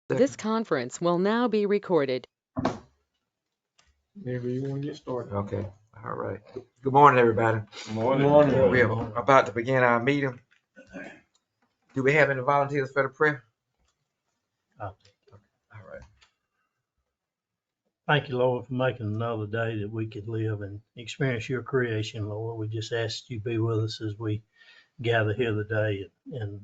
This conference will now be recorded. Maybe you want to get started. Okay, all right. Good morning, everybody. Good morning. We are about to begin our meeting. Do we have any volunteers for the prayer? I'll take it. All right. Thank you, Lord, for making another day that we could live and experience your creation, Lord. We just ask that you be with us as we gather here today and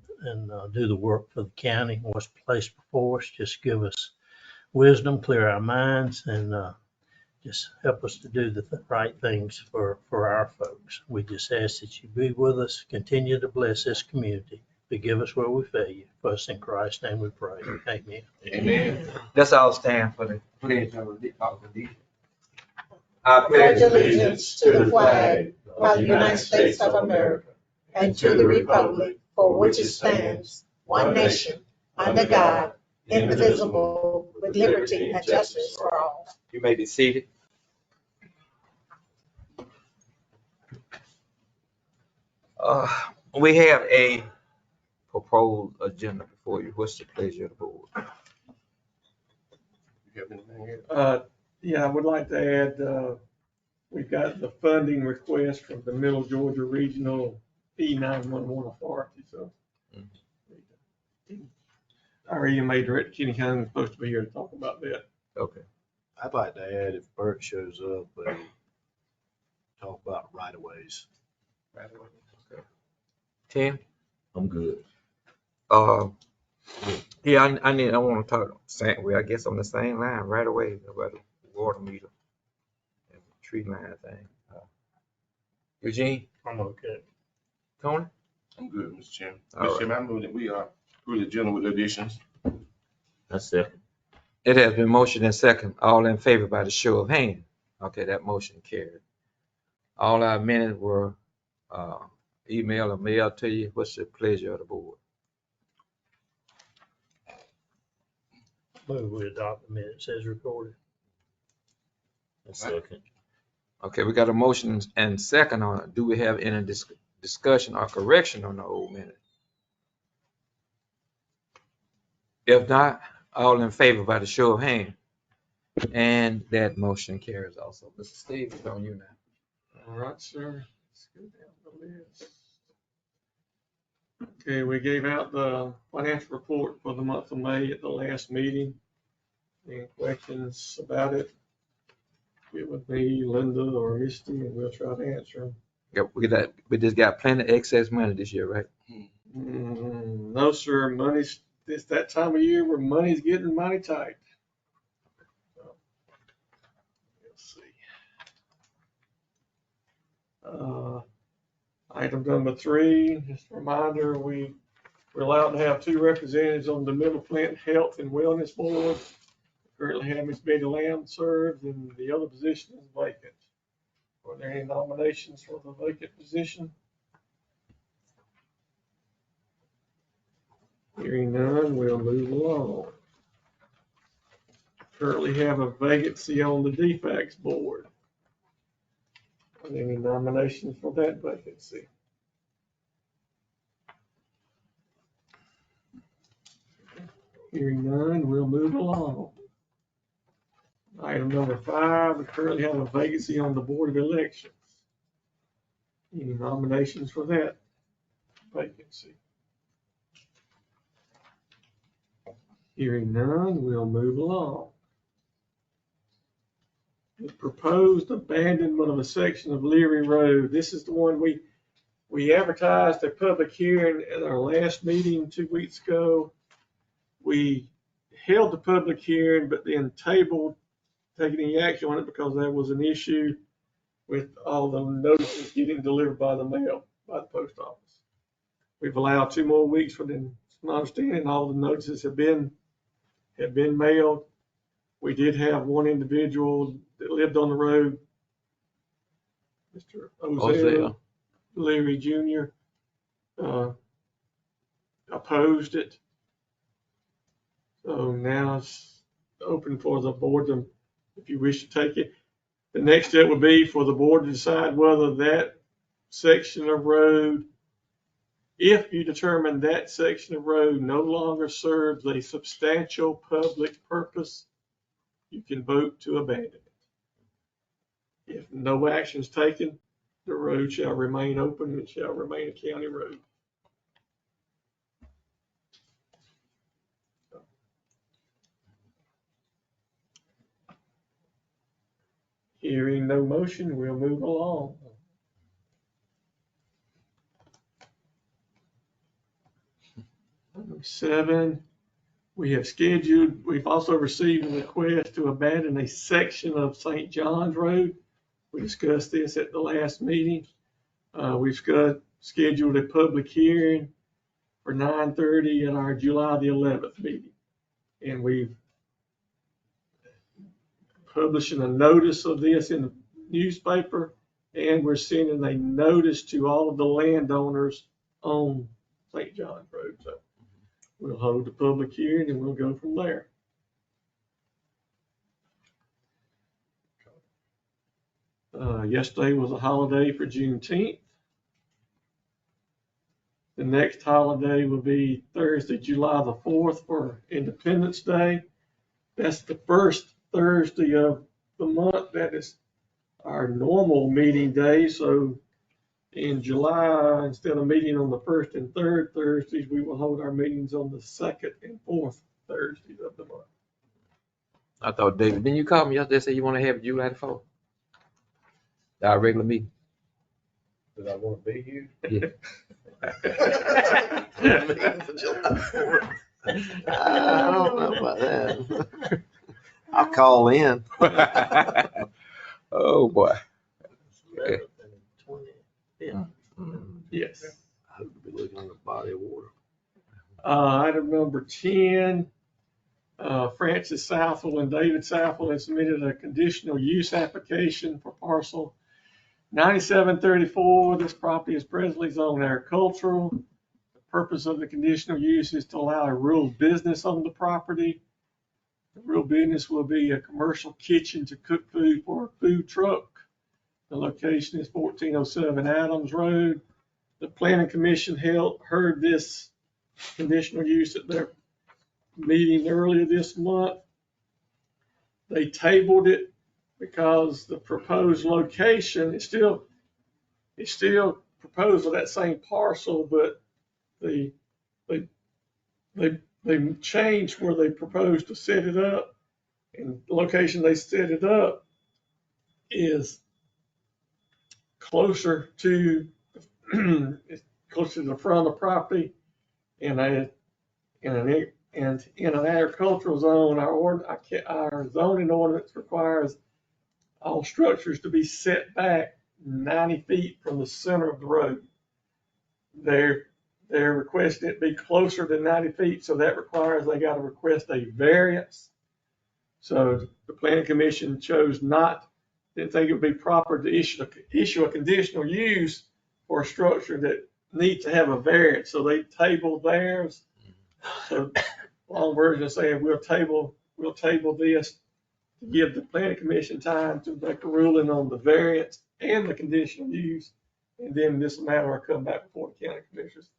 do the work for the county, what's placed before us. Just give us wisdom, clear our minds, and just help us to do the right things for our folks. We just ask that you be with us, continue to bless this community. Forgive us where we fail you. For us in Christ's name we pray. Amen. Amen. Let's all stand for the pledge of allegiance. I Pledge allegiance to the flag of the United States of America and to the republic for which it stands, one nation, under God, indivisible, with liberty and justice for all. You may be seated. We have a proposed agenda before you. What's the pleasure of the board? Yeah, I would like to add, we've got the funding request from the Middle Georgia Regional E911 Authority, so. Our EMA Director Kenny Young is supposed to be here to talk about that. Okay. I'd like to add, if Bert shows up, talk about right-of-ways. Tim? I'm good. Yeah, I want to talk, I guess on the same line right away about the water meter and tree line thing. Eugene? I'm okay. Tony? I'm good, Mr. Chairman. All Mr. right. Chairman, I move that we are through the agenda with additions. That's second. It has been motioned and second. All in favor by the show of hand. Okay, that motion carried. All our minutes were emailed or mailed to you. What's the pleasure of the board? Move we adopt the minutes as recorded. That's second. Okay, we got a motion and second on it. Do we have any discussion or correction on the old minute? If not, all in favor by the show of hand. And that motion carries also. Mr. Steve, it's on you now. All right, sir. Let's go down the list. Okay, we gave out the financial report for the month of May at the last meeting. Any questions about it? Get with me, Linda, or Misty, and we'll try to answer them. Yeah, we just got plenty of excess money this year, right? No, sir. It's that time of year where money's getting mighty tight. So, let's see. Item number 3, just a reminder, we're allowed to have 2 representatives on the Middle Flint Health and Wellness Board. Currently have Ms. Betty Lamb serves, and the other position is vacant. Are there any nominations for the vacant position? Hearing none, we'll move along. Currently have a vacancy on the DFAX board. Are there any nominations for that vacancy? Hearing none, we'll move along. Item number 5, we currently have a vacancy on the Board of Elections. Any nominations for that vacancy? Hearing none, we'll move along. The proposed abandonment of a section of Leary Road. This is the one we advertised a public hearing at our last meeting 2 weeks ago. We held the public hearing, but then tabled taking any action on it because there was an issue with all the notices getting delivered by the mail, by the post office. We've allowed 2 more weeks for them. It's my understanding all the notices have been mailed. We did have one individual that lived on the road, Mr. Ozell Leary Jr., opposed it. So now it's open for the board to, if you wish to take it. The next step would be for the board to decide whether that section of road If you determine that section of road no longer serves a substantial public purpose, you can vote to abandon it. If no action is taken, the road shall remain open and it shall remain a county road. Hearing no motion, we'll move along. Number 7, we've also received a request to abandon a section of St. John's Road. We discussed this at the last meeting. We've scheduled a public hearing for 9:30 at our July the 11th meeting. And we've publishing a notice of this in the newspaper, and we're sending a notice to all of the landowners on St. John's Road. So we'll hold the public hearing and we'll go from there. Yesterday was a holiday for Juneteenth. The next holiday will be Thursday, July the 4th for Independence Day. That's the first Thursday of the month. That is our normal meeting day. So in July, instead of meeting on the first and third Thursdays, we will hold our meetings on the second and fourth Thursdays of the month. I thought, David, didn't you call me yesterday and say you want to have July the 4th? Our regular meeting? Did I want to be here? Yeah. I don't know about that. I'll call in. Oh, boy. And 20. Yes. I hope to be looking at a body of water. Item number 10, Francis Southwell and David Southwell have submitted a conditional use application for parcel 9734. This property is presently zoned agricultural. The purpose of the conditional use is to allow a rural business on the property. The rural business will be a commercial kitchen to cook food for a food truck. The location is 1407 Adams Road. The Planning Commission heard this conditional use at their meeting earlier this month. They tabled it because the proposed location is still proposed for that same parcel, but they changed where they proposed to set it up, and the location they set it up is closer to the front of the property. In an agricultural zone, our zoning ordinance requires all structures to be set back 90 feet from the center of the road. They're requesting it be closer than 90 feet, so that requires they got to request a variance. So the Planning Commission didn't think it would be proper to issue a conditional use for a structure that needs to have a variance. So they tabled theirs. So long version of saying we'll table this to give the Planning Commission time to make a ruling on the variance and the conditional use, and then this matter will come back before the county commissioners.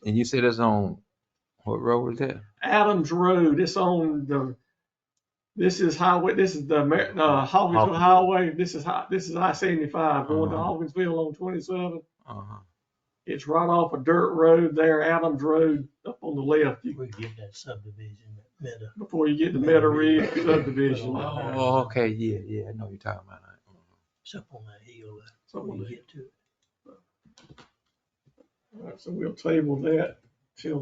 And you said it's on, what road is that? Adams Road. This is highway. This is the Hawkinsville Highway. This is I-75 going to Hawkinsville on 27. Uh-huh. It's right off a dirt road there, Adams Road, up on the left. We get that subdivision, that Meta. Before you get to Meadow Ridge subdivision. Oh, okay, yeah, I know you're talking about that. It's up on that hill there, Something when you like get to it. All right, so we'll table that till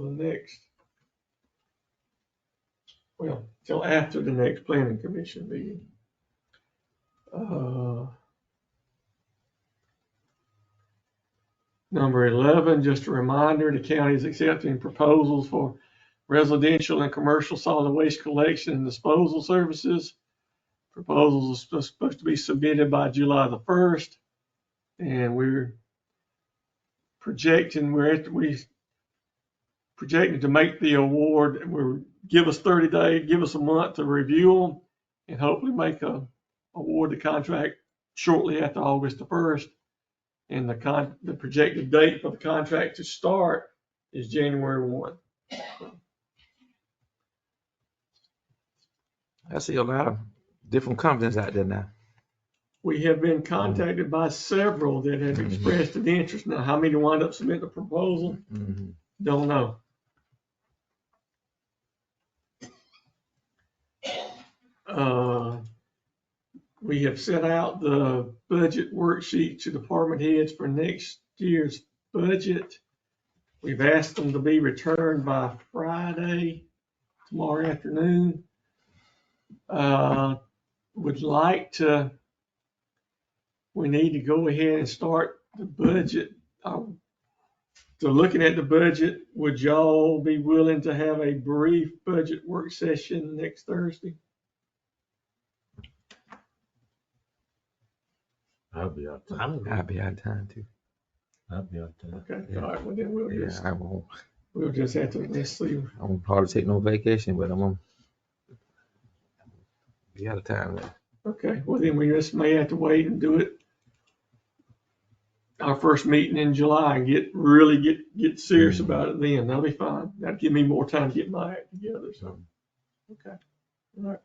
till after the next Planning Commission meeting. Number 11, just a reminder, the county is accepting proposals for residential and commercial solid waste collection and disposal services. Proposals are supposed to be submitted by July the 1st, and we're projecting to make the award. Give us 30 days, give us a month to review them, and hopefully make award the contract shortly after August the 1st. And the projected date for the contract to start is January 1. I see a lot of different companies out there now. We have been contacted by several that have expressed an interest. Now, how many wind up submitting a proposal? Mhm. Don't know. We have sent out the budget worksheet to department heads for next year's budget. We've asked them to be returned by Friday, tomorrow afternoon. Would like to, we need to go ahead and start the budget. So looking at the budget, would y'all be willing to have a brief budget work session next Thursday? I'll be out there. I'll be out of time too. I'll be out there. Okay, Yeah. all right, well then Yeah, we'll just have to, let's see. I won't probably take no vacation, but I'm gonna be out of time there. Okay, well then we just may have to wait and do it our first meeting in July and get serious about it then. That'll be fine. That'll give me more time to get my act together, so. Okay, all right.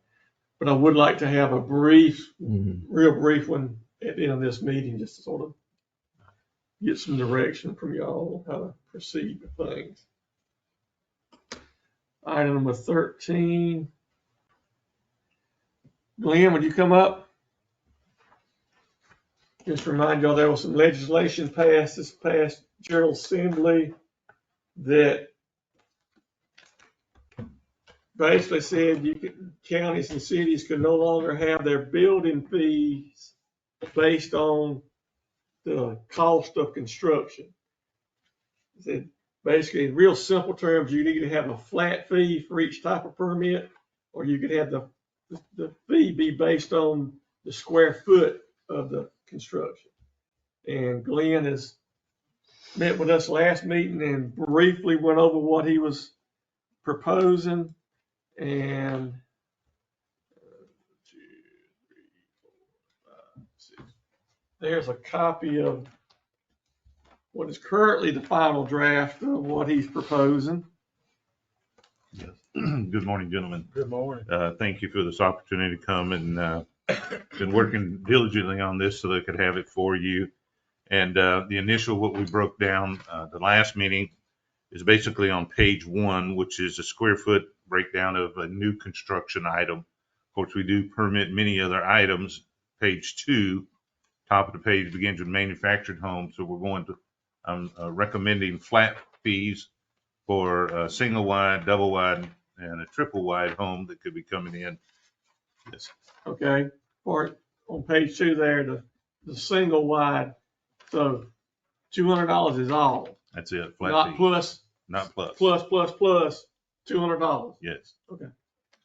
But I would like to have a brief, real brief one at the end of this meeting, just to sort of get some direction from y'all on how to proceed with things. Item number 13. Glenn, would you come up? Just to remind y'all, there was some legislation passed this past General Assembly that basically said counties and cities could no longer have their building fees based on the cost of construction. It said basically, in real simple terms, you either have a flat fee for each type of permit, or you could have the fee be based on the square foot of the construction. And Glenn has met with us last meeting and briefly went over what he was proposing. And 2, 3, 4, 5, 6. There's a copy of what is currently the final draft of what he's proposing. Yes. Good morning, gentlemen. Good morning. Thank you for this opportunity to come and been working diligently on this so they could have it for you. And the initial, what we broke down the last meeting is basically on page 1, which is a square foot breakdown of a new construction item. Of course, we do permit many other items. Page 2, top of the page begins with manufactured homes. So we're going to, recommending flat fees for a single wide, double wide, and a triple wide home that could be coming in. Yes. Okay, or on page 2 there, the single wide, so $200 is all. That's it. Flat Not fee. plus, Not plus. plus $200. Yes. Okay,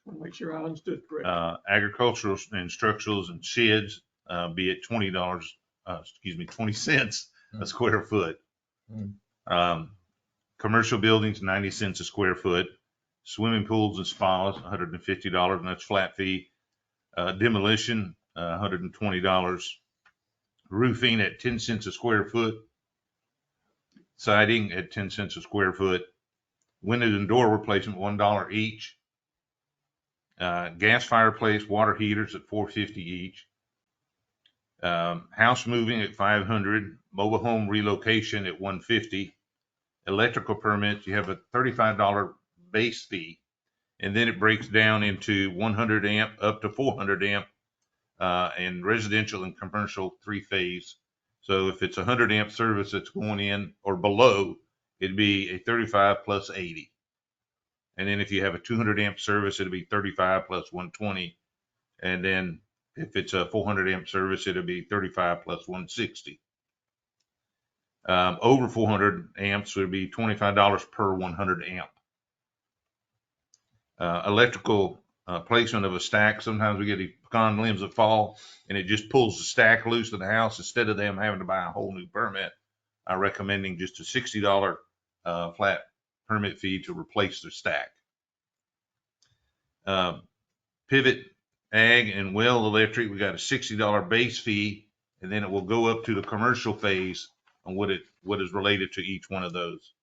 want to make sure I understood correctly. Agricultural and structurals and sheds, be at $20, 20 cents a square foot. Commercial buildings, 90 cents a square foot. Swimming pools and spas, $150, and that's flat fee. Demolition, $120. Roofing at 10 cents a square foot. Siding at 10 cents a square foot. Window and door replacement, $1 each. Gas fireplace, water heaters at $4.50 each. House moving at $500. Mobile home relocation at $150. Electrical permits, you have a $35 base fee, and then it breaks down into 100 amp up to 400 amp, and residential and commercial 3-phase. So if it's a 100 amp service that's going in or below, it'd be a 35 plus 80. And then if you have a 200 amp service, it'll be 35 plus 120. And then if it's a 400 amp service, it'll be 35 plus 160. Over 400 amps would be $25 per 100 amp. Electrical placement of a stack. Sometimes we get the pecan limbs that fall and it just pulls the stack loose in the house. Instead of them having to buy a whole new permit, I'm recommending just a $60 flat permit fee to replace the stack. Pivot ag and well electric, we got a $60 base fee, and then it will go up to the commercial phase on what is related to each one of those.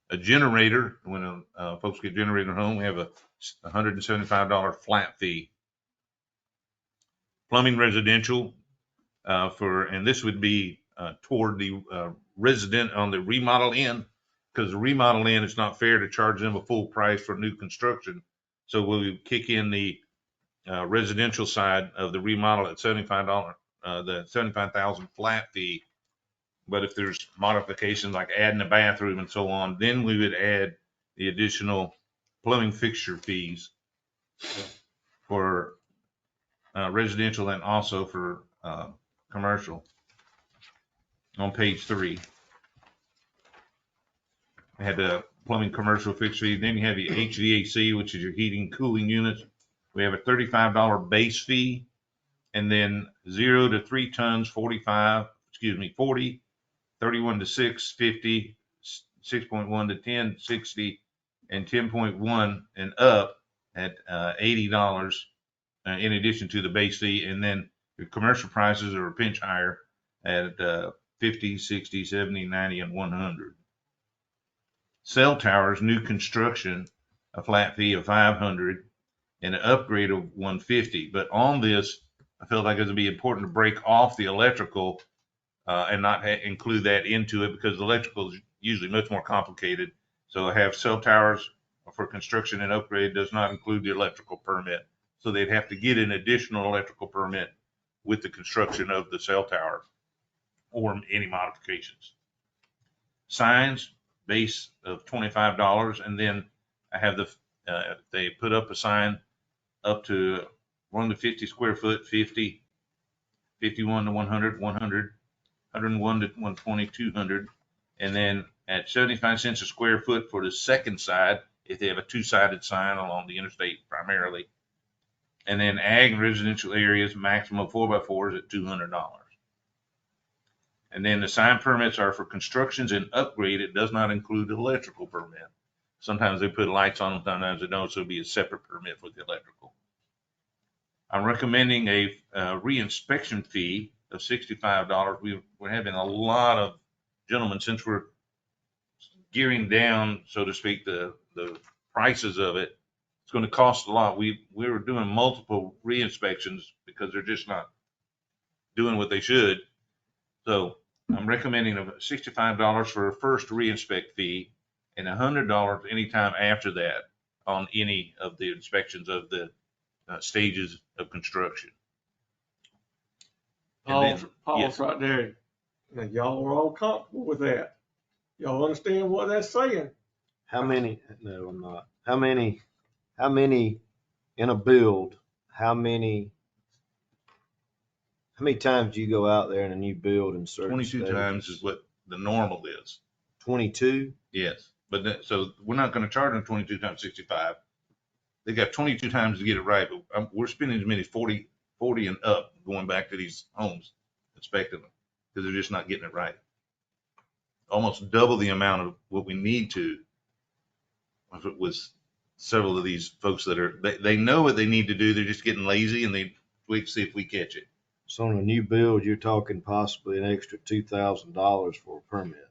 A generator, when folks get generator home, we have a $175 flat fee. Plumbing residential and this would be toward the resident on the remodel end, because the remodel end, it's not fair to charge them a full price for new construction. So we kick in the residential side of the remodel at $75, the 75,000 flat fee. But if there's modifications like adding a bathroom and so on, then we would add the additional plumbing fixture fees for residential and also for commercial. On page 3, I had the plumbing commercial fixture fee. Then you have your HVAC, which is your heating cooling units. We have a $35 base fee, and then 0 to 3 tons, 40, 31 to 6, 50, 6.1 to 10, 60, and 10.1 and up at $80 in addition to the base fee. And then your commercial prices are a pinch higher at 50, 60, 70, 90, and 100. Cell towers, new construction, a flat fee of $500 and an upgrade of $150. But on this, I felt like it would be important to break off the electrical and not include that into it, because the electrical is usually much more complicated. So I have cell towers for construction and upgrade does not include the electrical permit. So they'd have to get an additional electrical permit with the construction of the cell tower or any modifications. Signs, base of $25, and then I have they put up a sign up to 1 to 50 square foot, 50, 51 to 100, 100, 101 to 120, 200, and then at 75 cents a square foot for the second side, if they have a two-sided sign along the interstate primarily. And then ag and residential areas, maximum 4x4 is at $200. And then the sign permits are for constructions and upgrade. It does not include the electrical permit. Sometimes they put lights on them, sometimes they don't, so it'll be a separate permit for the electrical. I'm recommending a reinspection fee of $65. We're having a lot of gentlemen, since we're gearing down, so to speak, the prices of it. It's going to cost a lot. We were doing multiple re-inspections because they're just not doing what they should. So I'm recommending $65 for a first re-inspect fee and $100 anytime after that on any of the inspections of the stages of construction. Paul's Yes. right there. Now, y'all are all comfortable with that. Y'all understand what that's saying? How many? No, I'm not. How many in a build? How many times do you go out there in a new build in certain 22 stages? times is what the normal is. 22? Yes. But so we're not going to charge them 22 times 65. They got 22 times to get it right. But we're spending as many as 40 and up going back to these homes, inspecting them, because they're just not getting it right. Almost double the amount of what we need to. If it was several of these folks that they know what they need to do, they're just getting lazy, and they wait to see if we catch it. So on a new build, you're talking possibly an extra $2,000 for a permit.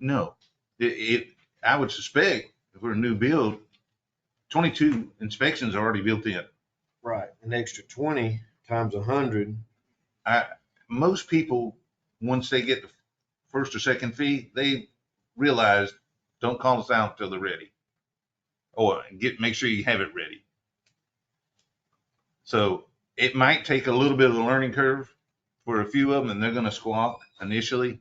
No, I would suspect if we're a new build, 22 inspections are already built in. Right. An extra 20 times 100. Most people, once they get the first or second fee, they realize don't call us out until they're ready, or make sure you have it ready. So it might take a little bit of a learning curve for a few of them, and they're going to squawk initially,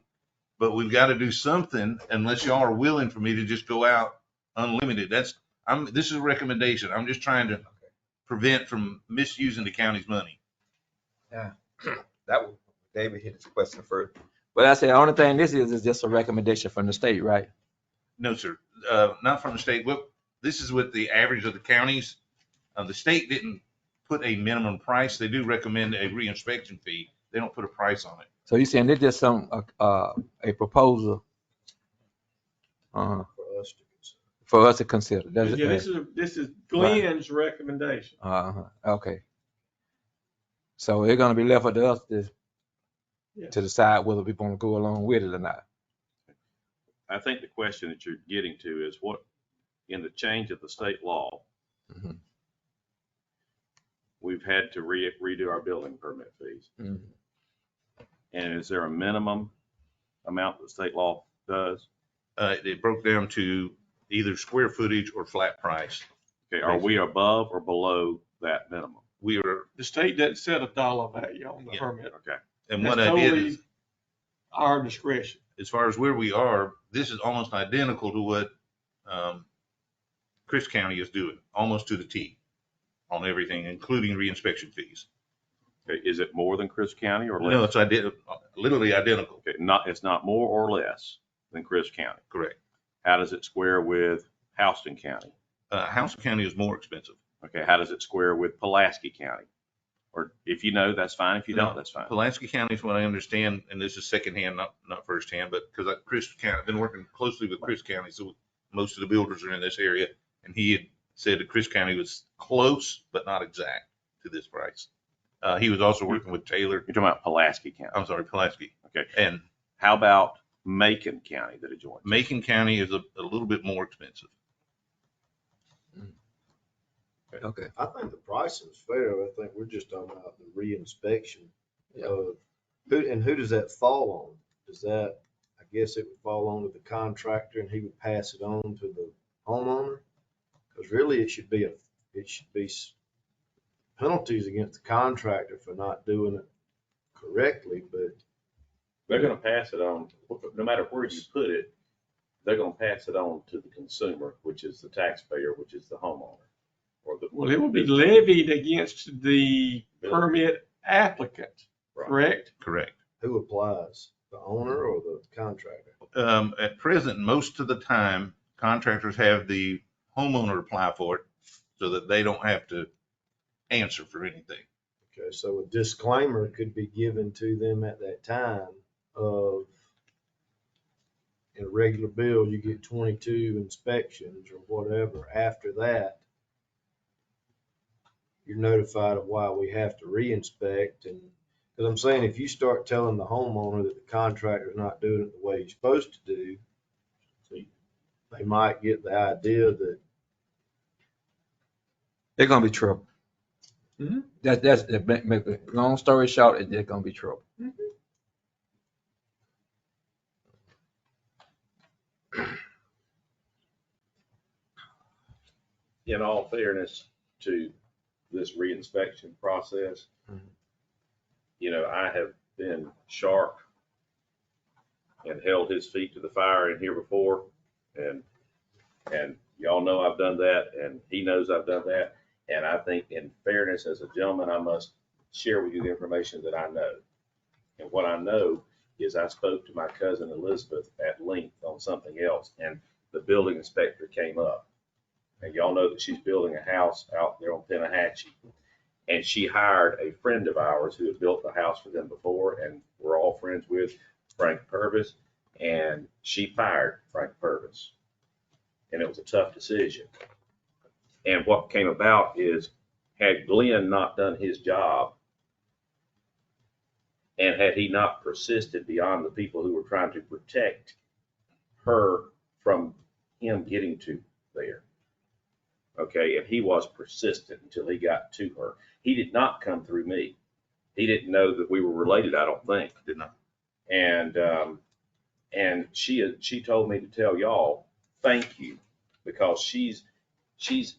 but we've got to do something unless y'all are willing for me to just go out unlimited. This is a recommendation. I'm just trying to prevent from misusing the county's money. Yeah, David hit his question first. But I say the only thing this is just a recommendation from the state, right? No, sir. Not from the state. Well, this is what the average of the counties. The state didn't put a minimum price. They do recommend a reinspection fee. They don't put a price on it. So you're saying it's just a proposal for us to consider. Yeah, this is Glenn's recommendation. Okay. So it's gonna be left up to us to decide whether we want to go along with it or not. I think the question that you're getting to is what, in the change of the state law, Mhm. we've had to redo our building permit fees. Mhm. And is there a minimum amount that state law does? It broke down to either square footage or flat price. Okay, are we above or below that minimum? We were, The state doesn't set a dollar value on the Yeah. permit. Okay. and That's what I did totally is, our discretion. as far as where we are, this is almost identical to what Chris County is doing, almost to the T on everything, including reinspection fees. Okay, is it more than Chris County or less? No, it's literally identical. Okay, it's not more or less than Chris County. Correct. How does it square with Houston County? Houston County is more expensive. Okay, how does it square with Pulaski County? Or if you know, that's fine. If you don't, No, that's fine. Pulaski County is what I understand, and this is secondhand, not firsthand, but because Chris County, I've been working closely with Chris County, so most of the builders are in this area, and he had said that Chris County was close, but not exact to this price. He was also working with Taylor. You're talking about Pulaski County. I'm sorry, Pulaski. Okay. And How about Macon County that adjoins? Macon County is a little bit more expensive. Okay. I think the pricing is fair. I think we're just talking about the reinspection Yeah. of who does that fall on? Does that, I guess it would fall on to the contractor and he would pass it on to the homeowner? Because really it should be penalties against the contractor for not doing it correctly, but They're gonna pass it on, no matter where you put it, they're gonna pass it on to the consumer, which is the taxpayer, which is the homeowner. Well, it will be levied against the permit applicant, Right. correct? Correct. who applies? The owner or the contractor? At present, most of the time, contractors have the homeowner apply for it so that they don't have to answer for anything. Okay, so a disclaimer could be given to them at that time of, in a regular bill, you get 22 inspections or whatever. After that, you're notified of why we have to re-inspect. And, because I'm saying, if you start telling the homeowner that the contractor's not doing it the way he's supposed to do, they might get the idea that, They're gonna be trouble. Mhm. Make a long story short, they're gonna be trouble. In all fairness to this reinspection process, Mhm. I have been sharp and held his feet to the fire in here before. And y'all know I've done that, and he knows I've done that. And I think in fairness, as a gentleman, I must share with you the information that I know. And what I know is I spoke to my cousin Elizabeth at length on something else, and the building inspector came up. And y'all know that she's building a house out there on Penahatchee. And she hired a friend of ours who had built the house for them before, and we're all friends with, Frank Purvis. And she fired Frank Purvis. And it was a tough decision. And what came about is, had Glenn not done his job, and had he not persisted beyond the people who were trying to protect her from him getting to there, okay, and he was persistent until he got to her. He did not come through me. He didn't know that we were related, I don't think. Did not. And she told me to tell y'all thank you, because she's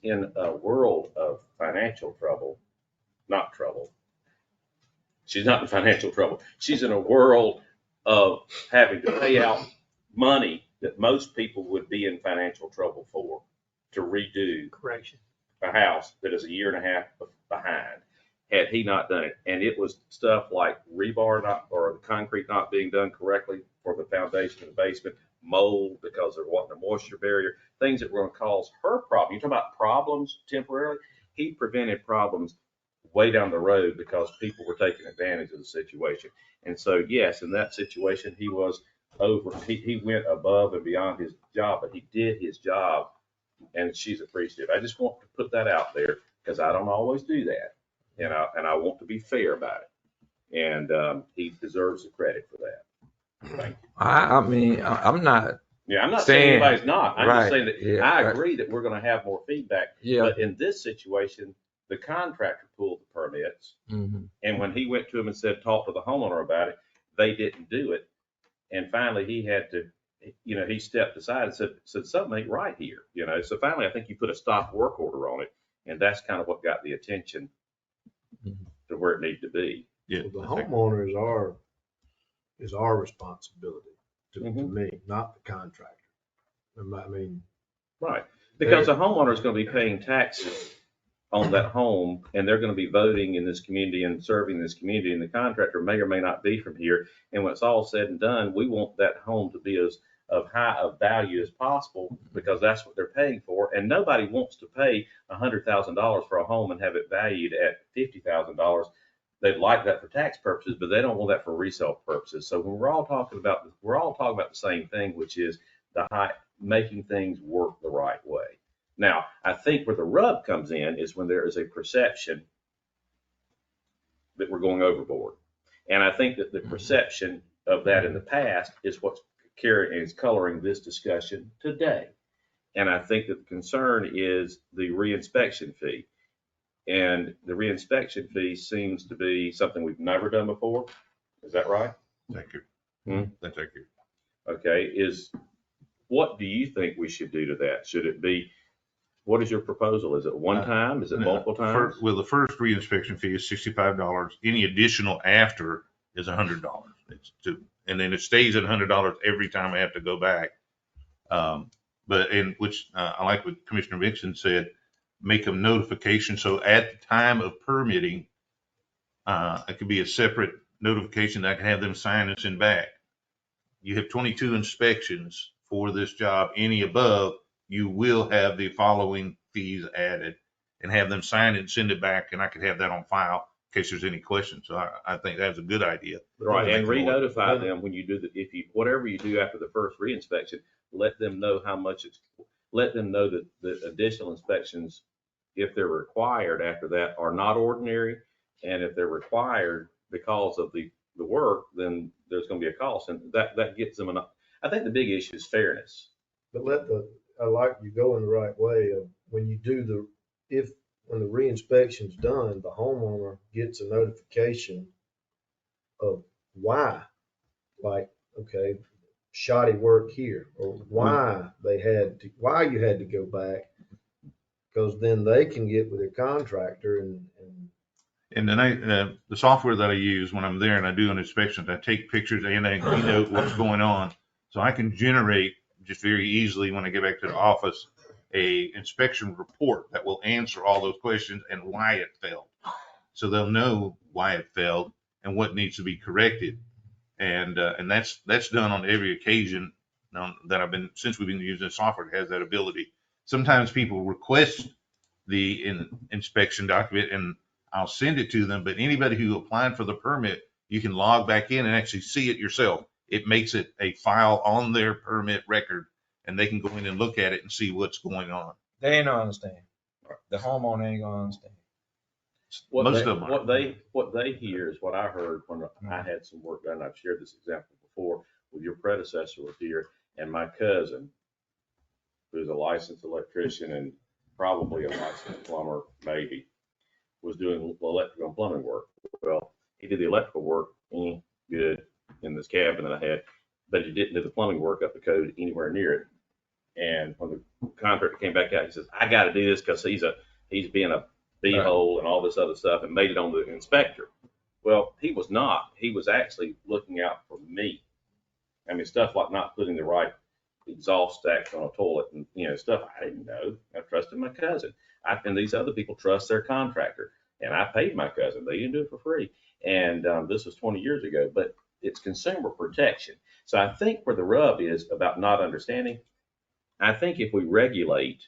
in a world of financial trouble. Not trouble. She's not in financial trouble. She's in a world of having to pay out money that most people would be in financial trouble for, to redo Correction. a house that is a year and a half behind, had he not done it. And it was stuff like rebar or the concrete not being done correctly for the foundation in the basement, mold because there wasn't a moisture barrier, things that were going to cause her problem. You're talking about problems temporarily. He prevented problems way down the road because people were taking advantage of the situation. And so, yes, in that situation, he was he went above and beyond his job, but he did his job, and she's appreciative. I just want to put that out there because I don't always do that, and I want to be fair about it. And he deserves the credit for that. Thank you. I mean, I'm not Yeah, I'm not saying anybody's not. I'm right, just saying that yeah, I right. agree that we're gonna have more feedback. Yeah. But in this situation, the contractor pulled the permits. Mhm. And when he went to him and said, talk to the homeowner about it, they didn't do it. And finally he had to, he stepped aside and said something ain't right here, So finally, I think you put a stop work order on it. And that's kind of what got the attention Mhm. to where it needed to be. Yeah. The I think- homeowner is our responsibility to Mhm. me, not the contractor. I mean, Right. Because the homeowner is going to be paying taxes on that home, and they're going to be voting in this community and serving this community, and the contractor may or may not be from here. And when it's all said and done, we want that home to be as of high of value as possible because that's what they're paying for. And nobody wants to pay $100,000 for a home and have it valued at $50,000. They'd like that for tax purposes, but they don't want that for resale purposes. So when we're all talking about the same thing, which is making things work the right way. Now, I think where the rub comes in is when there is a perception that we're going overboard. And I think that the perception of that in the past is what's coloring this discussion today. And I think that the concern is the reinspection fee. And the reinspection fee seems to be something we've never done before. Is that right? Thank you. Hmm? Thank you. Okay. What do you think we should do to that? Should it be, what is your proposal? Is it one time? Is it multiple times? Well, the first reinspection fee is $65. Any additional after is $100. And then it stays at $100 every time I have to go back. I like what Commissioner Vixen said, make a notification. So at the time of permitting, it could be a separate notification that I can have them sign and send back. You have 22 inspections for this job. Any above, you will have the following fees added, and have them sign it and send it back, and I could have that on file in case there's any questions. So I think that's a good idea. Right, and Make it more- re-notify them when you do whatever you do after the first reinspection, let them know how much let them know that the additional inspections, if they're required after that, are not ordinary. And if they're required because of the work, then there's going to be a cost, and that gets them I think the big issue is fairness. but I like you going the right way of when you do when the re-inspection's done, the homeowner gets a notification of why, like, okay, shoddy work here, or why you had to go back. Because then they can get with their contractor and And then the software that I use when I'm there and I do an inspection, I take pictures and I denote what's going on. So I can generate just very easily when I get back to the office, a inspection report that will answer all those questions and why it failed. So they'll know why it failed and what needs to be corrected. And that's done on every occasion that since we've been using software, it has that ability. Sometimes people request the inspection document and I'll send it to them, but anybody who applied for the permit, you can log back in and actually see it yourself. It makes it a file on their permit record, and they can go in and look at it and see what's going on. They ain't gonna understand. The homeowner ain't gonna understand. What they hear is what I heard when I had some work done. I've shared this example before with your predecessor was here, and my cousin, who's a licensed electrician and probably a licensed plumber, maybe, was doing electrical and plumbing work. Well, he did the electrical work good in this cabin that I had, but he didn't do the plumbing work up the code anywhere near it. And when the contractor came back out, he says, I got to do this because he's being a beehole and all this other stuff, and made it on the inspector. Well, he was not. He was actually looking out for me. I mean, stuff like not putting the right exhaust stacks on a toilet and, stuff I didn't know. I trusted my cousin. And these other people trust their contractor. And I paid my cousin. They didn't do it for free. And this was 20 years ago, but it's consumer protection. So I think where the rub is about not understanding, I think if we regulate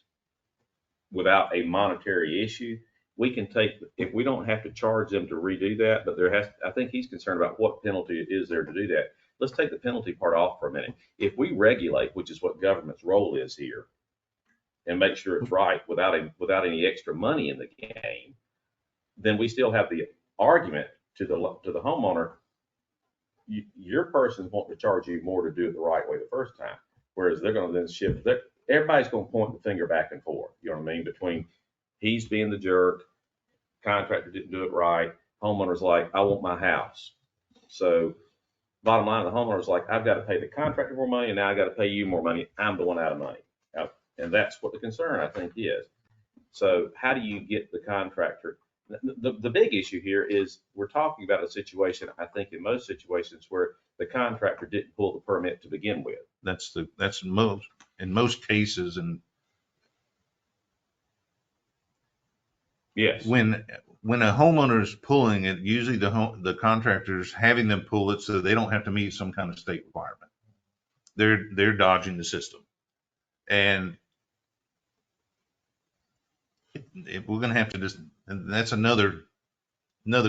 without a monetary issue, we can if we don't have to charge them to redo that, but I think he's concerned about what penalty is there to do that. Let's take the penalty part off for a minute. If we regulate, which is what government's role is here, and make sure it's right without any extra money in the game, then we still have the argument to the homeowner. Your person's wanting to charge you more to do it the right way the first time. Whereas they're gonna then shift, everybody's gonna point the finger back and forth, you know what I mean? Between he's being the jerk, contractor didn't do it right, homeowner's like, I want my house. So bottom line, the homeowner's like, I've got to pay the contractor more money, and now I got to pay you more money. I'm the one out of money. And that's what the concern, I think, is. So how do you get the contractor? The big issue here is we're talking about a situation, I think in most situations, where the contractor didn't pull the permit to begin with. That's in most cases. And Yes. when a homeowner is pulling it, usually the contractor's having them pull it so they don't have to meet some kind of state requirement. They're dodging the system. And we're going to have to just, and that's another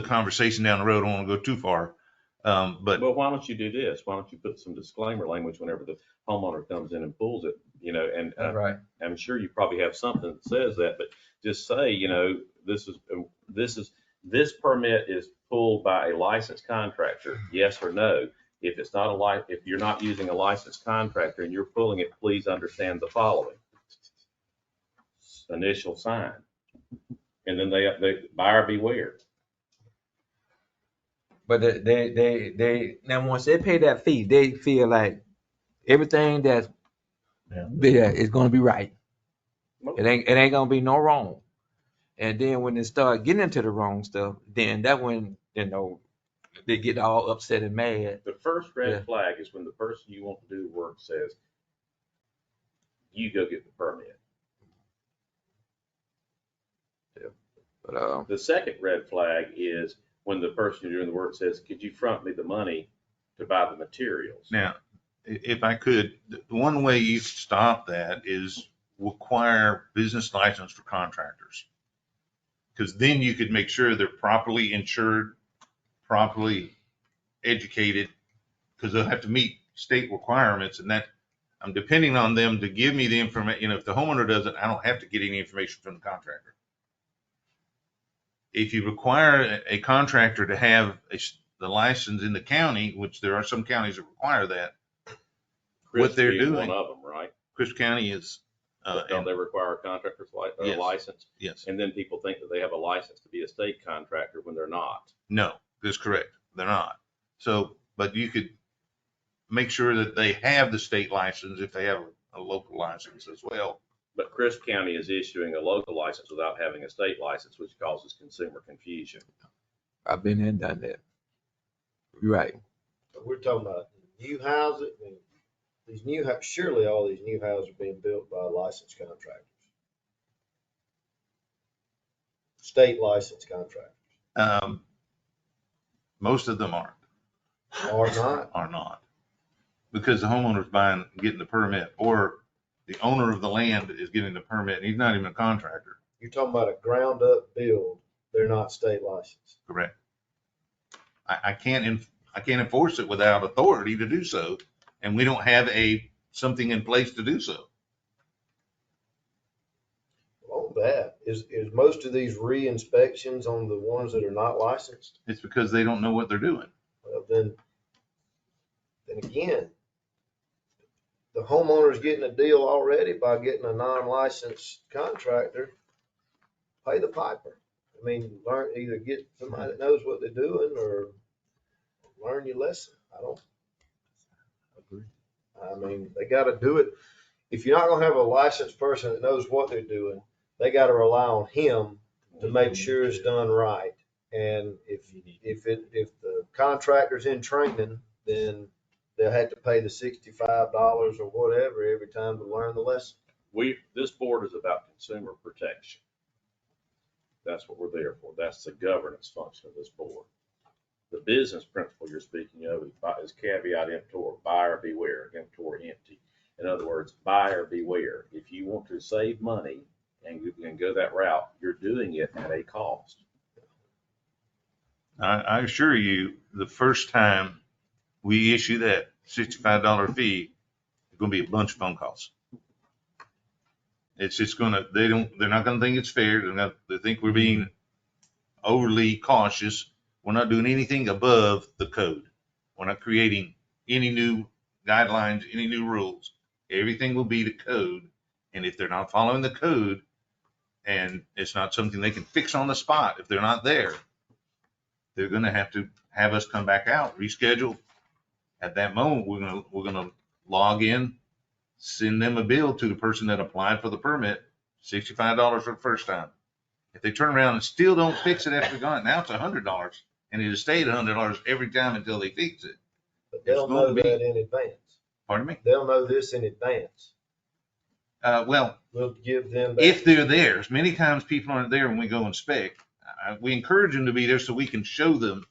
conversation down the road. I don't want to go too far. But Well, why don't you do this? Why don't you put some disclaimer language whenever the homeowner comes in and pulls it, you know, and Right. I'm sure you probably have something that says that, but just say, you know, this permit is pulled by a licensed contractor, yes or no. If it's not if you're not using a licensed contractor and you're pulling it, please understand the following. Initial sign. And then they buyer beware. But they now once they pay that fee, they feel like everything that's there is gonna be right. It ain't gonna be no wrong. And then when they start getting into the wrong stuff, then that when, you know, they get all upset and mad. The first red Yeah. flag is when the person you want to do the work says, you go get the permit. But The second red flag is when the person you're doing the work says, could you front me the money to buy the materials? now, if I could, the one way you stop that is require business license for contractors. Because then you could make sure they're properly insured, properly educated, because they'll have to meet state requirements, and that I'm depending on them to give me the information. You know, if the homeowner doesn't, I don't have to get any information from the contractor. If you require a contractor to have the license in the county, which there are some counties that require that, what they're Chris being doing. One of them, right? Chris County is, Don't they require a contractor's Yes. license? yes, And then people think that they have a license to be a state contractor when they're not. no, that's correct. They're not. So, but you could make sure that they have the state license if they have a local license as well. But Chris County is issuing a local license without having a state license, which causes consumer confusion. I've been there and done that. You're right. We're talking about new houses, and these surely all these new houses are being built by licensed contractors. State licensed contractors. Most of them aren't. Or not. Are not. Because the homeowner's getting the permit, or the owner of the land is getting the permit, and he's not even a contractor. You're talking about a ground up build. They're not state licensed. Correct. I can't enforce it without authority to do so, and we don't have something in place to do so. On that, is most of these re-inspections on the ones that are not licensed? It's because they don't know what they're doing. Well, then again, the homeowner's getting a deal already by getting a non-licensed contractor. Pay the piper. I mean, either get somebody that knows what they're doing or learn your lesson. I mean, they got to do it. If you're not going to have a licensed person that knows what they're doing, they got to rely on him to make sure it's done right. And if the contractor's in training, then they'll have to pay the $65 or whatever every time to learn the lesson. This board is about consumer protection. That's what we're there for. That's the governance function of this board. The business principle you're speaking of is caveat emptor, buyer beware, emptor empty. In other words, buyer beware. If you want to save money and you can go that route, you're doing it at a cost. I assure you, the first time we issue that $65 fee, there's going to be a bunch of phone calls. It's just they're not going to think it's fair. They think we're being overly cautious. We're not doing anything above the code. We're not creating any new guidelines, any new rules. Everything will be to code. And if they're not following the code, and it's not something they can fix on the spot, if they're not there, they're gonna have to have us come back out, reschedule. At that moment, we're gonna log in, send them a bill to the person that applied for the permit, $65 for the first time. If they turn around and still don't fix it after gone, now it's $100, and it'll stay at $100 every time until they fix it. But they'll It's gonna know be- that in advance. Pardon me? They'll know this in advance. Well, We'll give them. that- if they're there, many times people aren't there when we go inspect. We encourage them to be there so we can show them.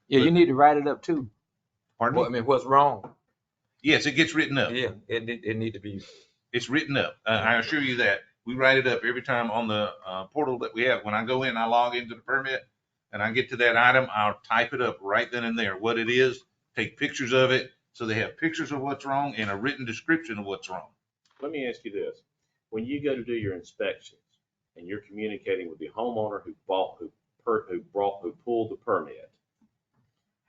Yeah, you need to write it up too. Pardon Well, I me? mean, what's wrong? Yes, it gets written up. Yeah, it need to be. It's written up. I assure you that. We write it up every time on the portal that we have. When I go in, I log into the permit and I get to that item, I'll type it up right then and there, what it is, take pictures of it. So they have pictures of what's wrong and a written description of what's wrong. Let me ask you this. When you go to do your inspections and you're communicating with the homeowner who pulled the permit,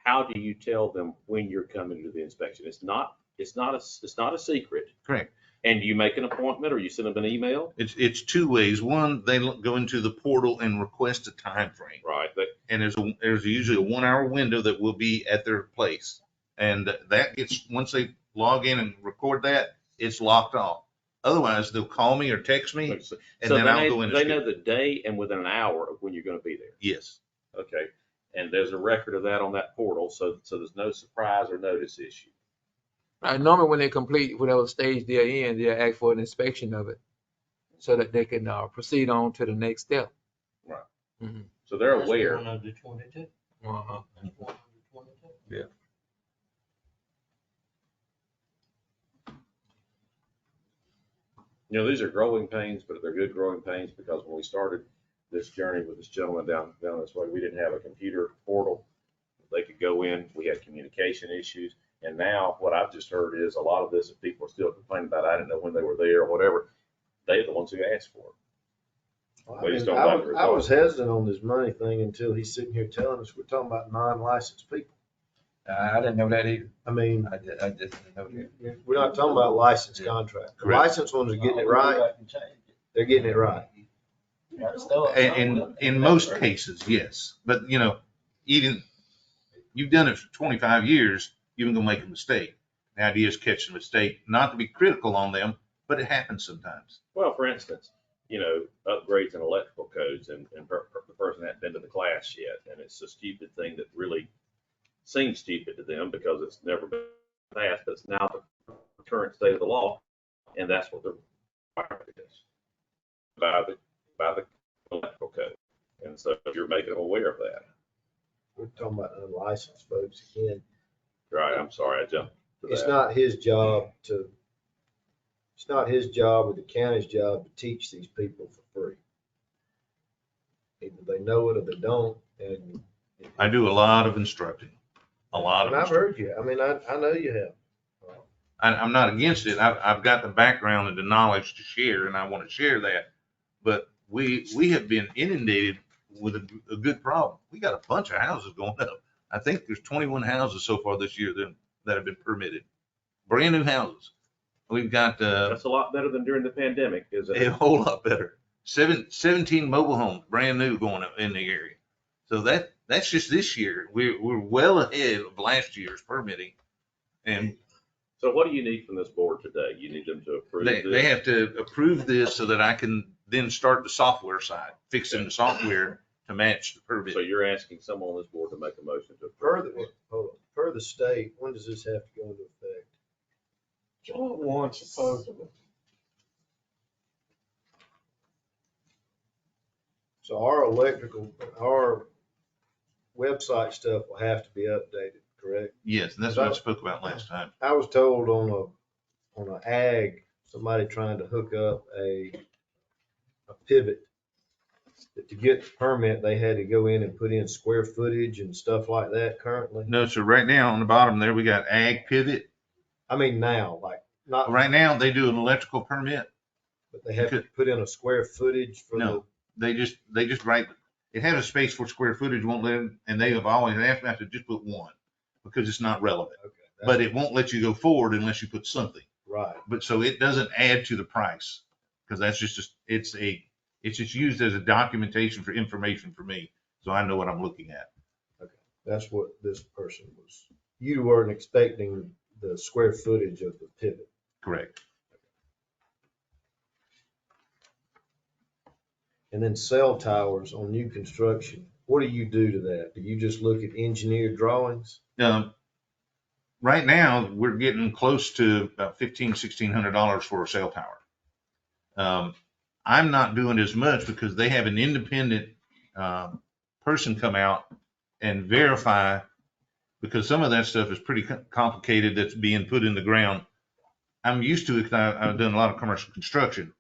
how do you tell them when you're coming to do the inspection? It's not a secret. Correct. And do you make an appointment or you send them an email? It's two ways. One, they go into the portal and request a time frame. Right. And there's usually a 1 hour window that will be at their place. And that gets, once they log in and record that, it's locked off. Otherwise, they'll call me or text me, and So then I'll go in and they know schedule. the day and within an hour of when you're going to be there. Yes. Okay. And there's a record of that on that portal. So there's no surprise or notice issue. Normally when they complete whatever stage they're in, they'll ask for an inspection of it so that they can proceed on to the next step. Right. Mhm. So they're That's aware. 122. Uh-huh. That's 122. Yeah. You know, these are growing pains, but they're good growing pains because when we started this journey with this gentleman down this way, we didn't have a computer portal. They could go in, we had communication issues. And now what I've just heard is a lot of this, if people are still complaining about, I didn't know when they were there or whatever, they're the ones who asked for it. We just don't like the I was results. hesitant on this money thing until he's sitting here telling us we're talking about non-licensed people. I didn't know that either. I mean, I just didn't know that. we're not talking about licensed contracts. The Correct. licensed ones are getting it right. They're getting it right. In most cases, yes. But, you know, even, you've done it for 25 years, you're going to make a mistake. The idea is catch the mistake, not to be critical on them, but it happens sometimes. Well, for instance, you know, upgrades in electrical codes and the person hadn't been to the class yet. And it's a stupid thing that really seems stupid to them because it's never been passed, but it's now the current state of the law. And that's what the requirement is by the electrical code. And so you're making them aware of that. We're talking about unlicensed folks again. Right, I'm sorry, I jumped to It's that. not his job or the county's job to teach these people for free. Either they know it or they don't, and. I do a lot of instructing, a lot of And I've instructing. heard you. I mean, I know you have. I'm not against it. I've got the background and the knowledge to share, and I want to share that. But we have been inundated with a good problem. We got a bunch of houses going up. I think there's 21 houses so far this year that have been permitted, brand new houses. We've got That's a lot better than during the pandemic, isn't a it? whole lot better. 17 mobile homes, brand new, going up in the area. So that's just this year. We're well ahead of last year's permitting, and So what do you need from this board today? You need them to approve they this? have to approve this so that I can then start the software side, fixing the software to match the permit. So you're asking someone on this board to make a motion to approve this? Per the state, when does this have to go into effect? July 1 supposedly. So our website stuff will have to be updated, correct? Yes, and that's what I spoke about last time. I was told on an ag, somebody trying to hook up a pivot, that to get the permit, they had to go in and put in square footage and stuff like that currently. No, so right now on the bottom there, we got ag pivot. I mean, now, like, not, Right now, they do an electrical permit. but they have to put in a square footage for the. No. They just write, it has a space for square footage, won't let them, and they have always asked me to just put one because it's not relevant. Okay. But it won't let you go forward unless you put something. Right. But so it doesn't add to the price, because that's it's just used as a documentation for information for me, so I know what I'm looking at. That's what this person was, you weren't expecting the square footage of the pivot. Correct. And then cell towers on new construction, what do you do to that? Do you just look at engineered drawings? Right now, we're getting close to about $1,600 for a cell tower. I'm not doing as much because they have an independent person come out and verify, because some of that stuff is pretty complicated that's being put in the ground. I'm used to it because I've done a lot of commercial construction,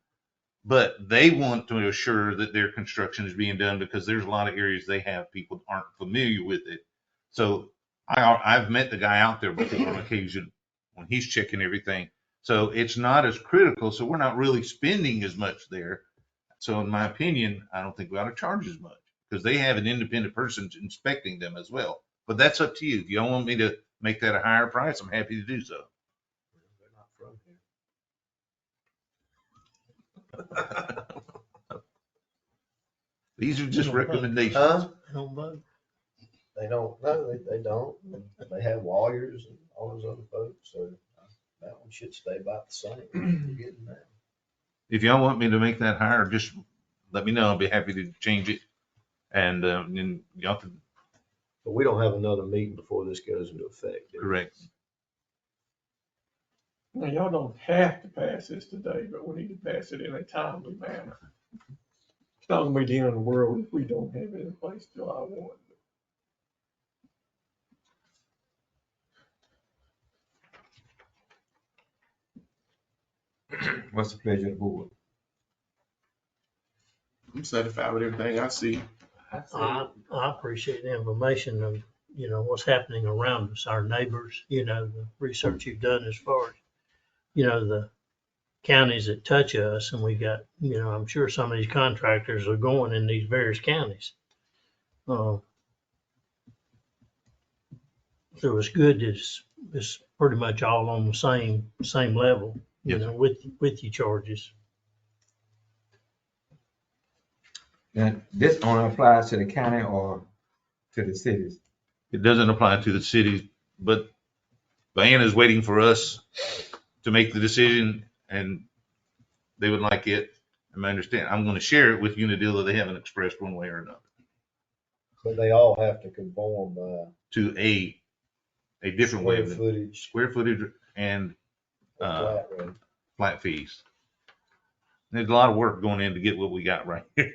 but they want to assure that their construction is being done because there's a lot of areas they have people that aren't familiar with it. So I've met the guy out there before on occasion when he's checking everything. So it's not as critical. So we're not really spending as much there. So in my opinion, I don't think we ought to charge as much because they have an independent person inspecting them as well. But that's up to you. If you don't want me to make that a higher price, I'm happy to do so. They're not from here. These are just recommendations. Huh? I don't vote. They don't, no, they don't. They have lawyers and all those other folks, so that one should stay about the same. You're getting that. If y'all want me to make that higher, just let me know. I'll be happy to change it. And then y'all can But we don't have another meeting before this goes into effect. do we? correct. Now, y'all don't have to pass this today, but we need to pass it in a timely manner. It's not gonna be the end of the world if we don't have it in place July 1. What's the pleasure of the board? I'm satisfied with everything I see. I appreciate the information of, what's happening around us, our neighbors, the research you've done as far as, the counties that touch us. And we got, I'm sure some of these contractors are going in these various counties. So it's good that it's pretty much all on the same level, Yes. With your charges. Now, this only applies to the county or to the cities? It doesn't apply to the cities, but Diana is waiting for us to make the decision, and they would like it. And I understand. I'm going to share it with Unadilla. They haven't expressed one way or another But they all have to conform by to a different way square of footage. square footage and flat rate. flat fees. There's a lot of work going in to get what we got right here.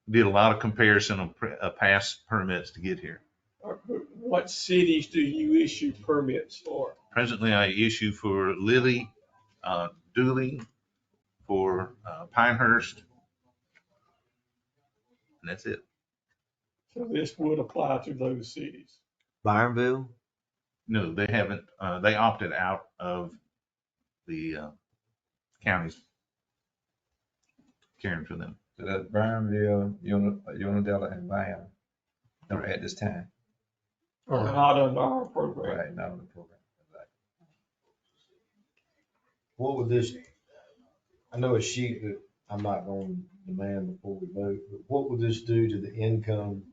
Did a lot of comparison of past permits to get here. What cities do you issue permits for? Presently, I issue for Lilly, Dooley, for Pinehurst, and that's it. So this would apply to those cities. Byronville? No, they haven't. They opted out of the counties caring for them. So that's Burnville, Unadilla, and Bayonne at this time. Not under our program. Right, not on the program. What would this, I know a sheet that I'm not going to demand before we vote, but what would this do to the income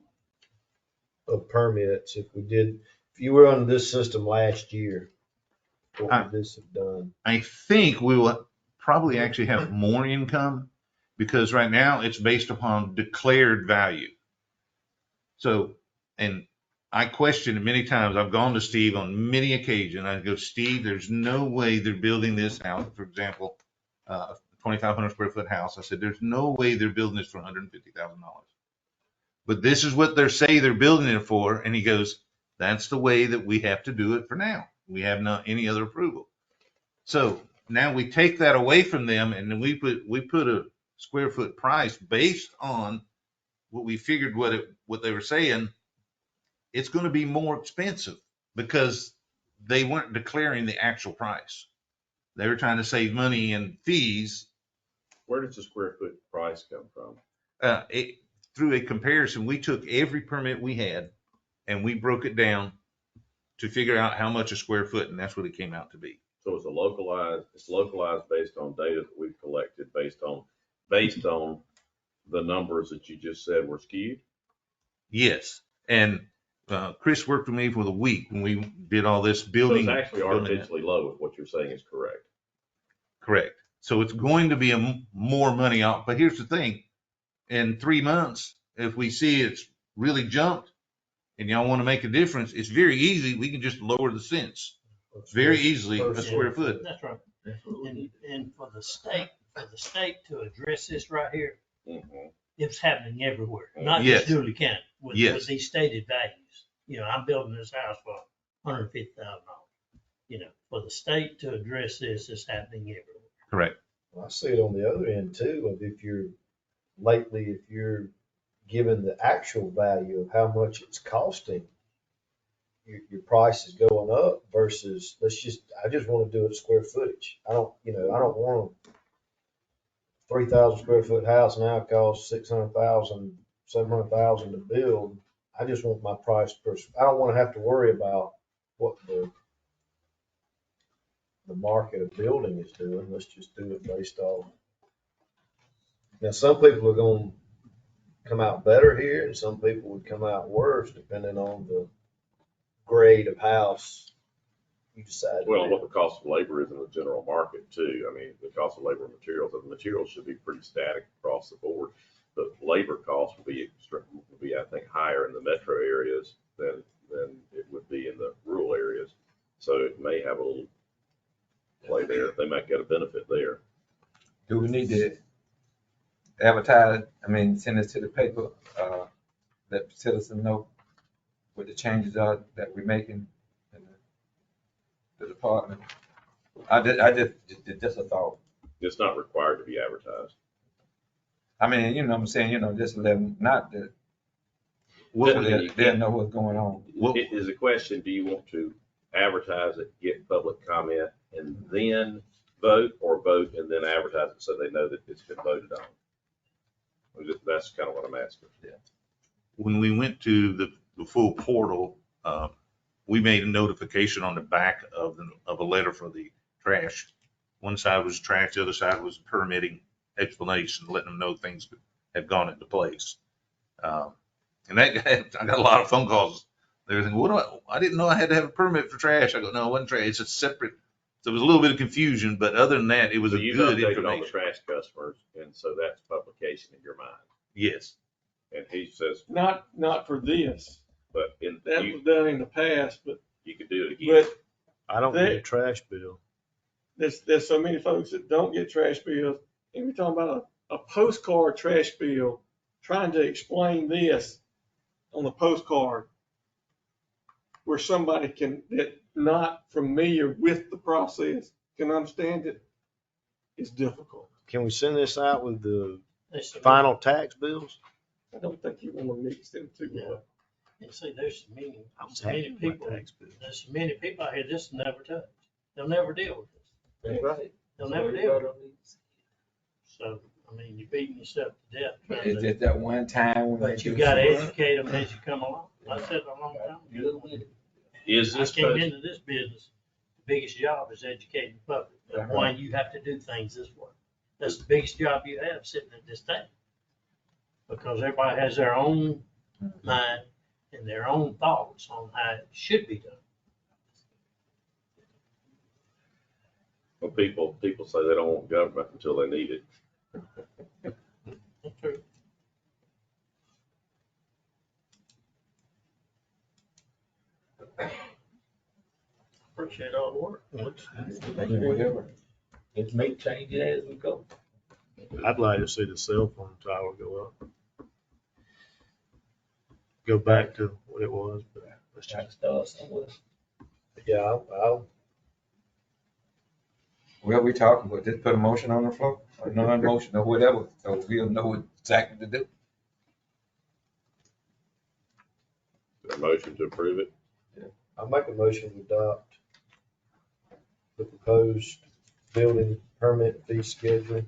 of permits if you were under this system last year? What would this have done? I think we will probably actually have more income because right now it's based upon declared value. So, and I question it many times. I've gone to Steve on many occasions. I go, Steve, there's no way they're building this house. For example, a 2,500 square foot house. I said, there's no way they're building this for $150,000. But this is what they say they're building it for. And he goes, that's the way that we have to do it for now. We have not any other approval. So now we take that away from them, and then we put a square foot price based on what we figured what they were saying. It's going to be more expensive because they weren't declaring the actual price. They were trying to save money and fees. Where does the square foot price come from? Through a comparison, we took every permit we had and we broke it down to figure out how much a square foot, and that's what it came out to be. So it's localized based on data that we've collected, based on the numbers that you just said were skewed? Yes. And Chris worked with me for the week when we did all this So building. it's actually artificially low if what you're saying is correct. Correct. So it's going to be more money off. But here's the thing. In 3 months, if we see it's really jumped and y'all want to make a difference, it's very easy. We can just lower the cents very easily a square foot. That's right. And for the state to address this right here, Mhm. it's happening everywhere, not Yes. just Dooley County, with Yes. these stated values. You know, I'm building this house for $150,000. You know, for the state to address this, it's happening everywhere. Correct. I see it on the other end too, of if you're given the actual value of how much it's costing, your price is going up versus, I just want to do it square footage. I don't want a 3,000 square foot house now costs 600,000, 700,000 to build. I just want my price I don't want to have to worry about what the market of building is doing. Let's just do it based off. Now, some people are going to come out better here and some people would come out worse depending on the grade of house you decide. to Well, build. what the cost of labor is in the general market too. I mean, the cost of labor and materials, the materials should be pretty static across the board. But labor costs will be, I think, higher in the metro areas than it would be in the rural areas. So it may have a little play there. They might get a benefit there. Do we need to advertise, send this to the paper, let citizens know what the changes are that we're making in the department? Just a thought. It's not required to be advertised. Just let them, not that, Well, so they'll know what's going on. It is a question, do you want to advertise it, get public comment, and then vote, or vote and then advertise it so they know that it's been voted on? That's kind of what I'm asking. When we went to the full portal, we made a notification on the back of a letter for the trash. One side was trash, the other side was permitting explanation, letting them know things had gone into place. And I got a lot of phone calls. They were thinking, I didn't know I had to have a permit for trash. I go, no, it wasn't trash. It's a separate. So it was a little bit of confusion, but other than that, it was So a you've good updated all the information. trash customers, and so that's publication in your mind. Yes. And he says, Not for this. but That was done in the past, but you could do it again. I don't get a trash bill. there's so many folks that don't get trash bills. And we're talking about a postcard trash bill, trying to explain this on a postcard where somebody that not familiar with the process can understand it, is difficult. Can we send this out with the There's some- final tax bills? I don't think you want to mix them two up. And see, there's so many happy people, with my tax bill. there's so many people out here this will never touch. They'll never deal with this. Right. They'll never deal with it. So, you're beating yourself to death. trying It's to- just that one time when But they you do gotta some- educate them as you come along. I said it a long time ago. Is I this came post, into this business, the biggest job is educating the public, of why you have to do things this way. That's the biggest job you have, sitting at this table. Because everybody has their own mind and their own thoughts on how it should be done. well, people say they don't want government until they need it. That's true. Appreciate all the work. Let's make changes as we go. I'd like to see the cell phone tower go up. Go back to what it was, but let's Try to just, start somewhere. yeah, I'll Well, we talking, but just put a motion on the floor, or non-motion, or whatever, so we'll know what exactly to do. A motion to approve it. I'll make a motion to adopt the proposed building permit fee schedule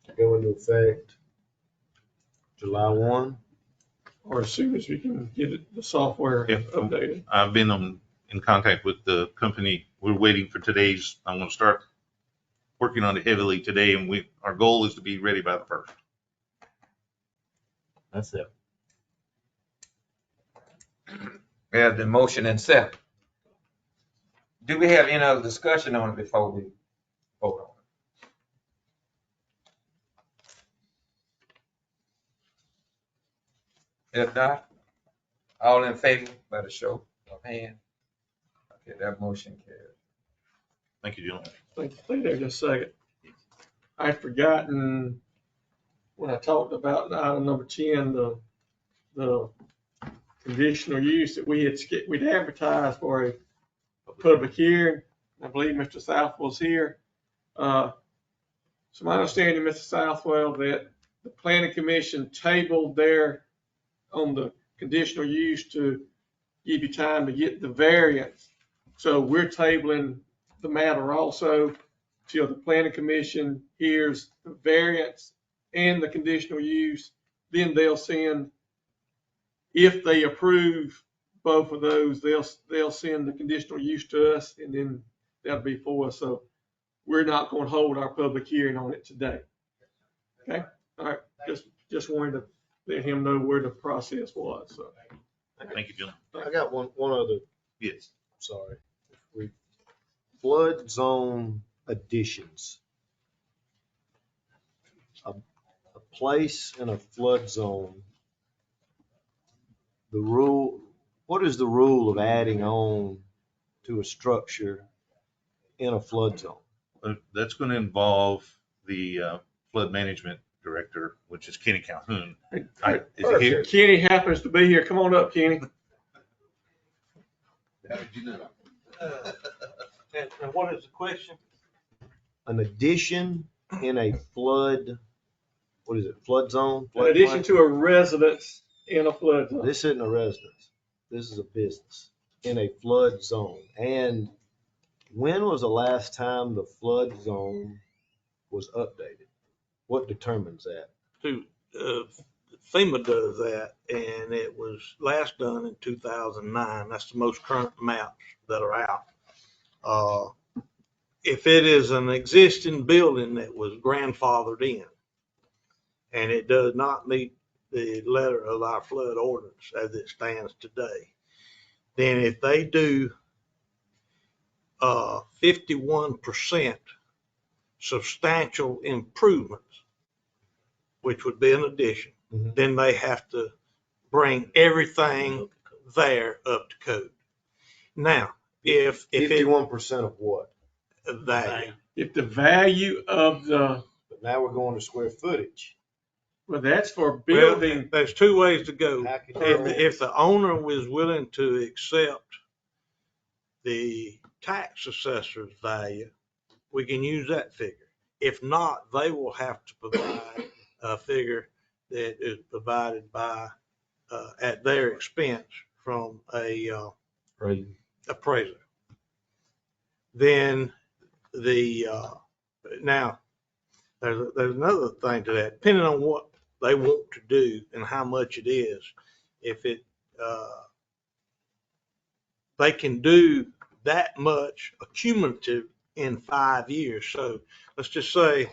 to go into effect July 1. Or as soon as we can get the software Yeah. updated. I've been in contact with the company we're waiting for today's, I'm gonna start working on it heavily today, and our goal is to be ready by the 1st. That's it. We have the motion and second. Do we have any other discussion on it before we vote on it? If not, all in favor by the show of hand. Okay, that motion carries. Thank you, gentlemen. Stay there just a second. I'd forgotten when I talked about item number 10, the conditional use that we'd advertised for a public hearing. I believe Mr. Southwell's here. So my understanding, Mr. Southwell, that the planning commission tabled there on the conditional use to give you time to get the variance. So we're tabling the matter also till the planning commission hears the variance and the conditional use. Then they'll send, if they approve both of those, they'll send the conditional use to us, and then that'll be for us. So we're not going to hold our public hearing on it today. Okay? All right. Just wanted to let him know where the process was. So. Thank you, gentlemen. I got one other, Yes. sorry. Flood zone additions. A place in a flood zone, what is the rule of adding on to a structure in a flood zone? That's going to involve the flood management director, which is Kenny Calhoun. Is he here? Kenny happens to be here. Come on up, Kenny. And what is the question? An addition in a flood, what is it, flood zone? In addition to a residence in a flood zone. This isn't a residence. This is a business in a flood zone. And when was the last time the flood zone was updated? What determines that? FEMA does that, and it was last done in 2009. That's the most current maps that are out. If it is an existing building that was grandfathered in, and it does not meet the letter of our flood ordinance as it stands today, then if they do 51% substantial improvements, which would be an addition, then they have to bring everything there up to code. Now, if 51% of what? Value. If the value of the, But now we're going to square footage. well, that's for Well, building. there's two ways to go. How can you- If the owner was willing to accept the tax assessor's value, we can use that figure. If not, they will have to provide a figure that is provided by, at their expense from a appraiser. Then now there's another thing to that, depending on what they want to do and how much it is. If they can do that much accumulative in 5 years. So let's just say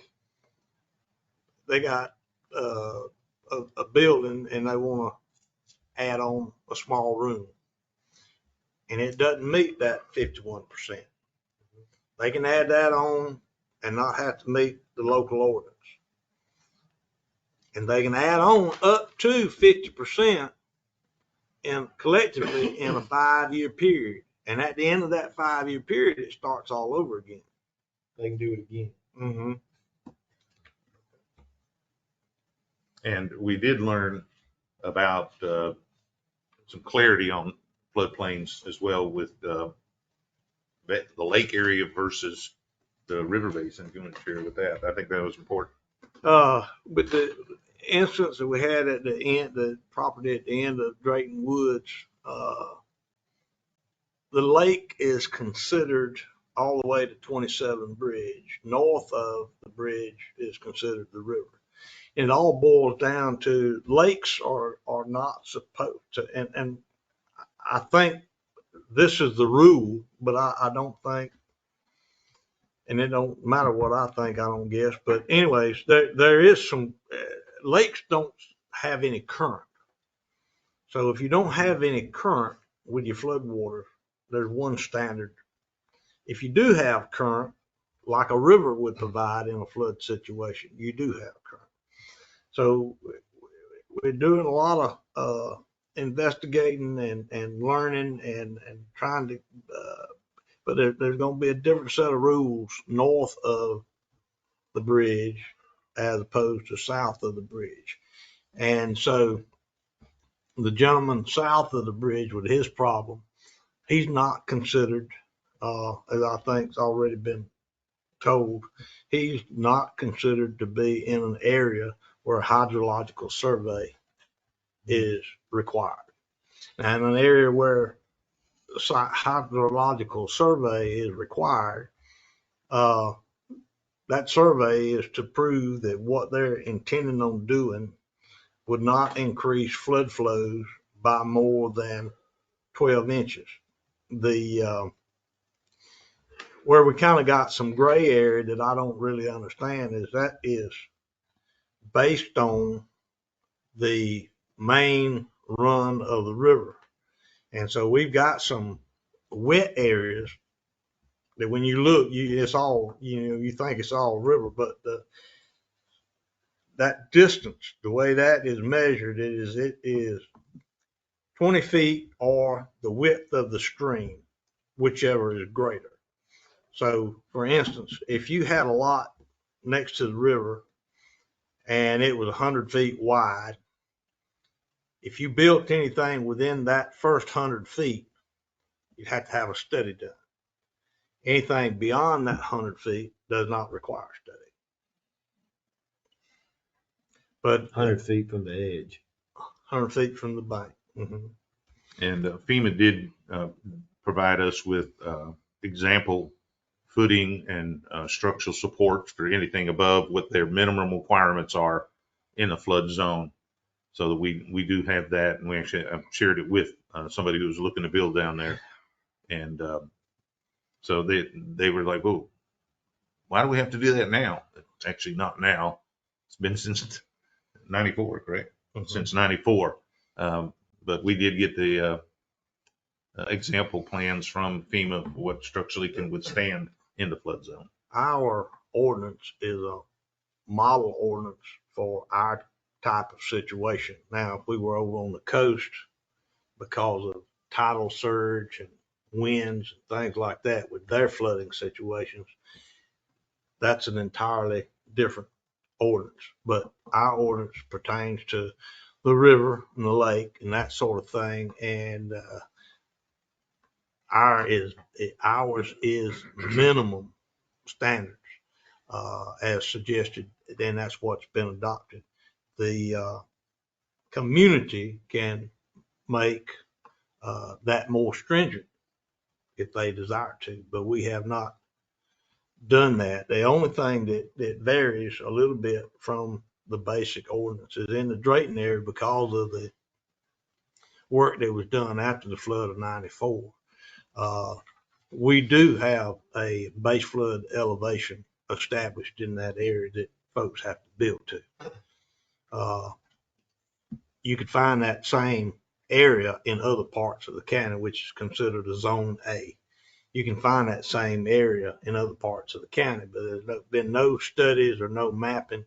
they got a building and they want to add on a small room, and it doesn't meet that 51%. They can add that on and not have to meet the local ordinance. And they can add on up to 50% and collectively in a 5-year period. And at the end of that 5-year period, it starts all over again. They can do it again. Mm-hmm. And we did learn about some clarity on floodplains as well with the lake area versus the river basin. If you want to share with that, I think that was important. With the instance that we had at the end, the property at the end of Drayton Woods, the lake is considered all the way to 27 Bridge. North of the bridge is considered the river. It all boils down to lakes are not supposed to, and I think this is the rule, but I don't think, and it don't matter what I think, I don't guess. But anyways, there is some, lakes don't have any current. So if you don't have any current with your floodwater, there's one standard. If you do have current, like a river would provide in a flood situation, you do have current. So we're doing a lot of investigating and learning and trying to, but there's going to be a different set of rules north of the bridge as opposed to south of the bridge. And so the gentleman south of the bridge with his problem, he's not considered, as I think's already been told, he's not considered to be in an area where a hydrological survey is required. And an area where a hydrological survey is required, that survey is to prove that what they're intending on doing would not increase flood flows by more than 12 inches. Where we kind of got some gray area that I don't really understand is that is based on the main run of the river. And so we've got some wet areas that when you look, it's all, you think it's all river, but that distance, the way that is measured, it is 20 feet or the width of the stream, whichever is greater. So for instance, if you had a lot next to the river and it was 100 feet wide, if you built anything within that first 100 feet, you'd have to have a study done. Anything beyond that 100 feet does not require a study. But 100 feet from the edge. 100 feet from the bank. Mm-hmm. And FEMA did provide us with example footing and structural supports for anything above what their minimum requirements are in a flood zone. So that we do have that, and we actually shared it with somebody who was looking to build down there. And so they were like, "Oh, why do we have to do that now?" Actually, not now. It's been since 94, correct? Mm-hmm. Since 94. But we did get the example plans from FEMA for what structurally can withstand in the flood zone. Our ordinance is a model ordinance for our type of situation. Now, if we were over on the coast, because of tidal surge and winds and things like that with their flooding situations, that's an entirely different ordinance. But our ordinance pertains to the river and the lake and that sort of thing. And ours is minimum standards as suggested. Then that's what's been adopted. The community can make that more stringent if they desire to, but we have not done that. The only thing that varies a little bit from the basic ordinance is in the Drayton area because of the work that was done after the flood of 94. We do have a base flood elevation established in that area that folks have to build to. You could find that same area in other parts of the county, which is considered a zone A. You can find that same area in other parts of the county, but there's been no studies or no mapping,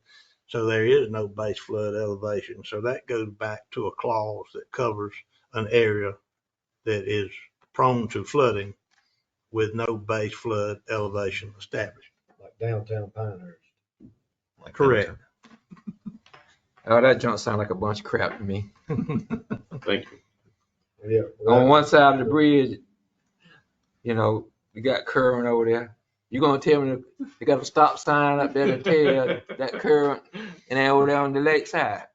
so there is no base flood elevation. So that goes back to a clause that covers an area that is prone to flooding with no base flood elevation established. Like downtown Pinehurst. Like Correct. Oh, that junk sound like a bunch of crap to me. Thank you. Yeah. On one side of the bridge, we got current over there. You gonna tell me they got a stop sign up there to tell that current, and then over there on the lake side?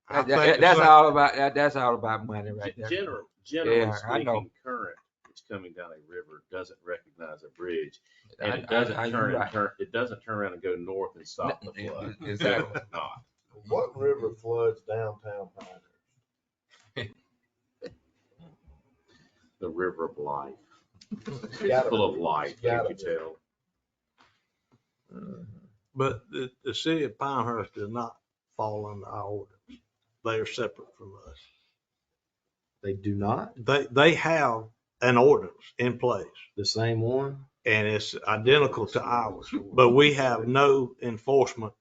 That's all about money right there. Generally Yeah, I know. speaking, current that's coming down a river doesn't recognize a bridge, and it doesn't turn around and go north and stop the flood. Exactly. Not. What river floods downtown Pinehurst? The river of life. It's It's gotta full be. of life, It's gotta can't you be. tell? But the city of Pinehurst does not fall under our ordinance. They are separate from us. They do not, They have an ordinance in place the same one? and it's identical to ours, but we have no enforcement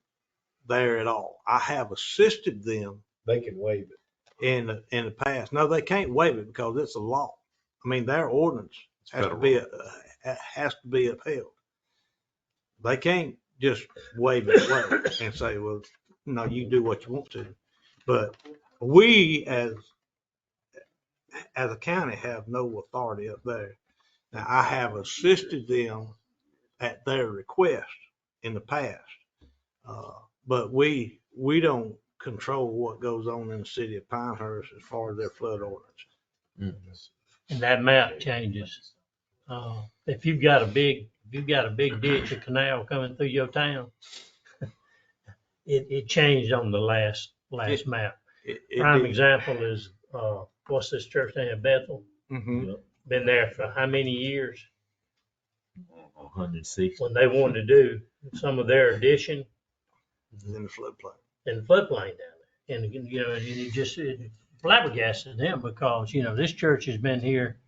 there at all. I have assisted them They can waive it. in the past. No, they can't waive it because it's a law. I mean, their ordinance has to be upheld. They can't just wave it away and say, well, no, you do what you want to. But we as a county have no authority up there. Now, I have assisted them at their request in the past. But we don't control what goes on in the city of Pinehurst as far as their flood ordinance. And that map changes. If you've got a big ditch or canal coming through your town, it changed on the last map. Prime example is, what's this church name, Bethel? Mm-hmm. Been there for how many years? 160. When they wanted to do some of their addition In the floodplain. in the floodplain down there. And, you know, and it flabbergasted them because, you know, this church has been here,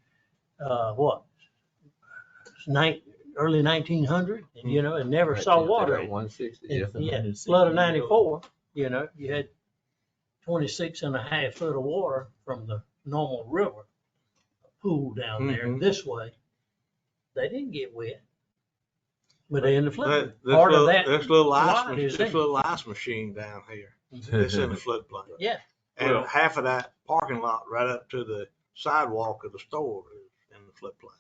early 1900, and, you know, and never saw water. 160, And, yeah. yeah, flood of 94, you know, you had 26 and a half foot of water from the normal river pool down there Mhm. this way. They didn't get wet, but they in the flood. This Part of little- that This little lot is this in. little ice machine down here, it's in the floodplain. Yeah. And Well- half of that parking lot right up to the sidewalk of the store is in the floodplain.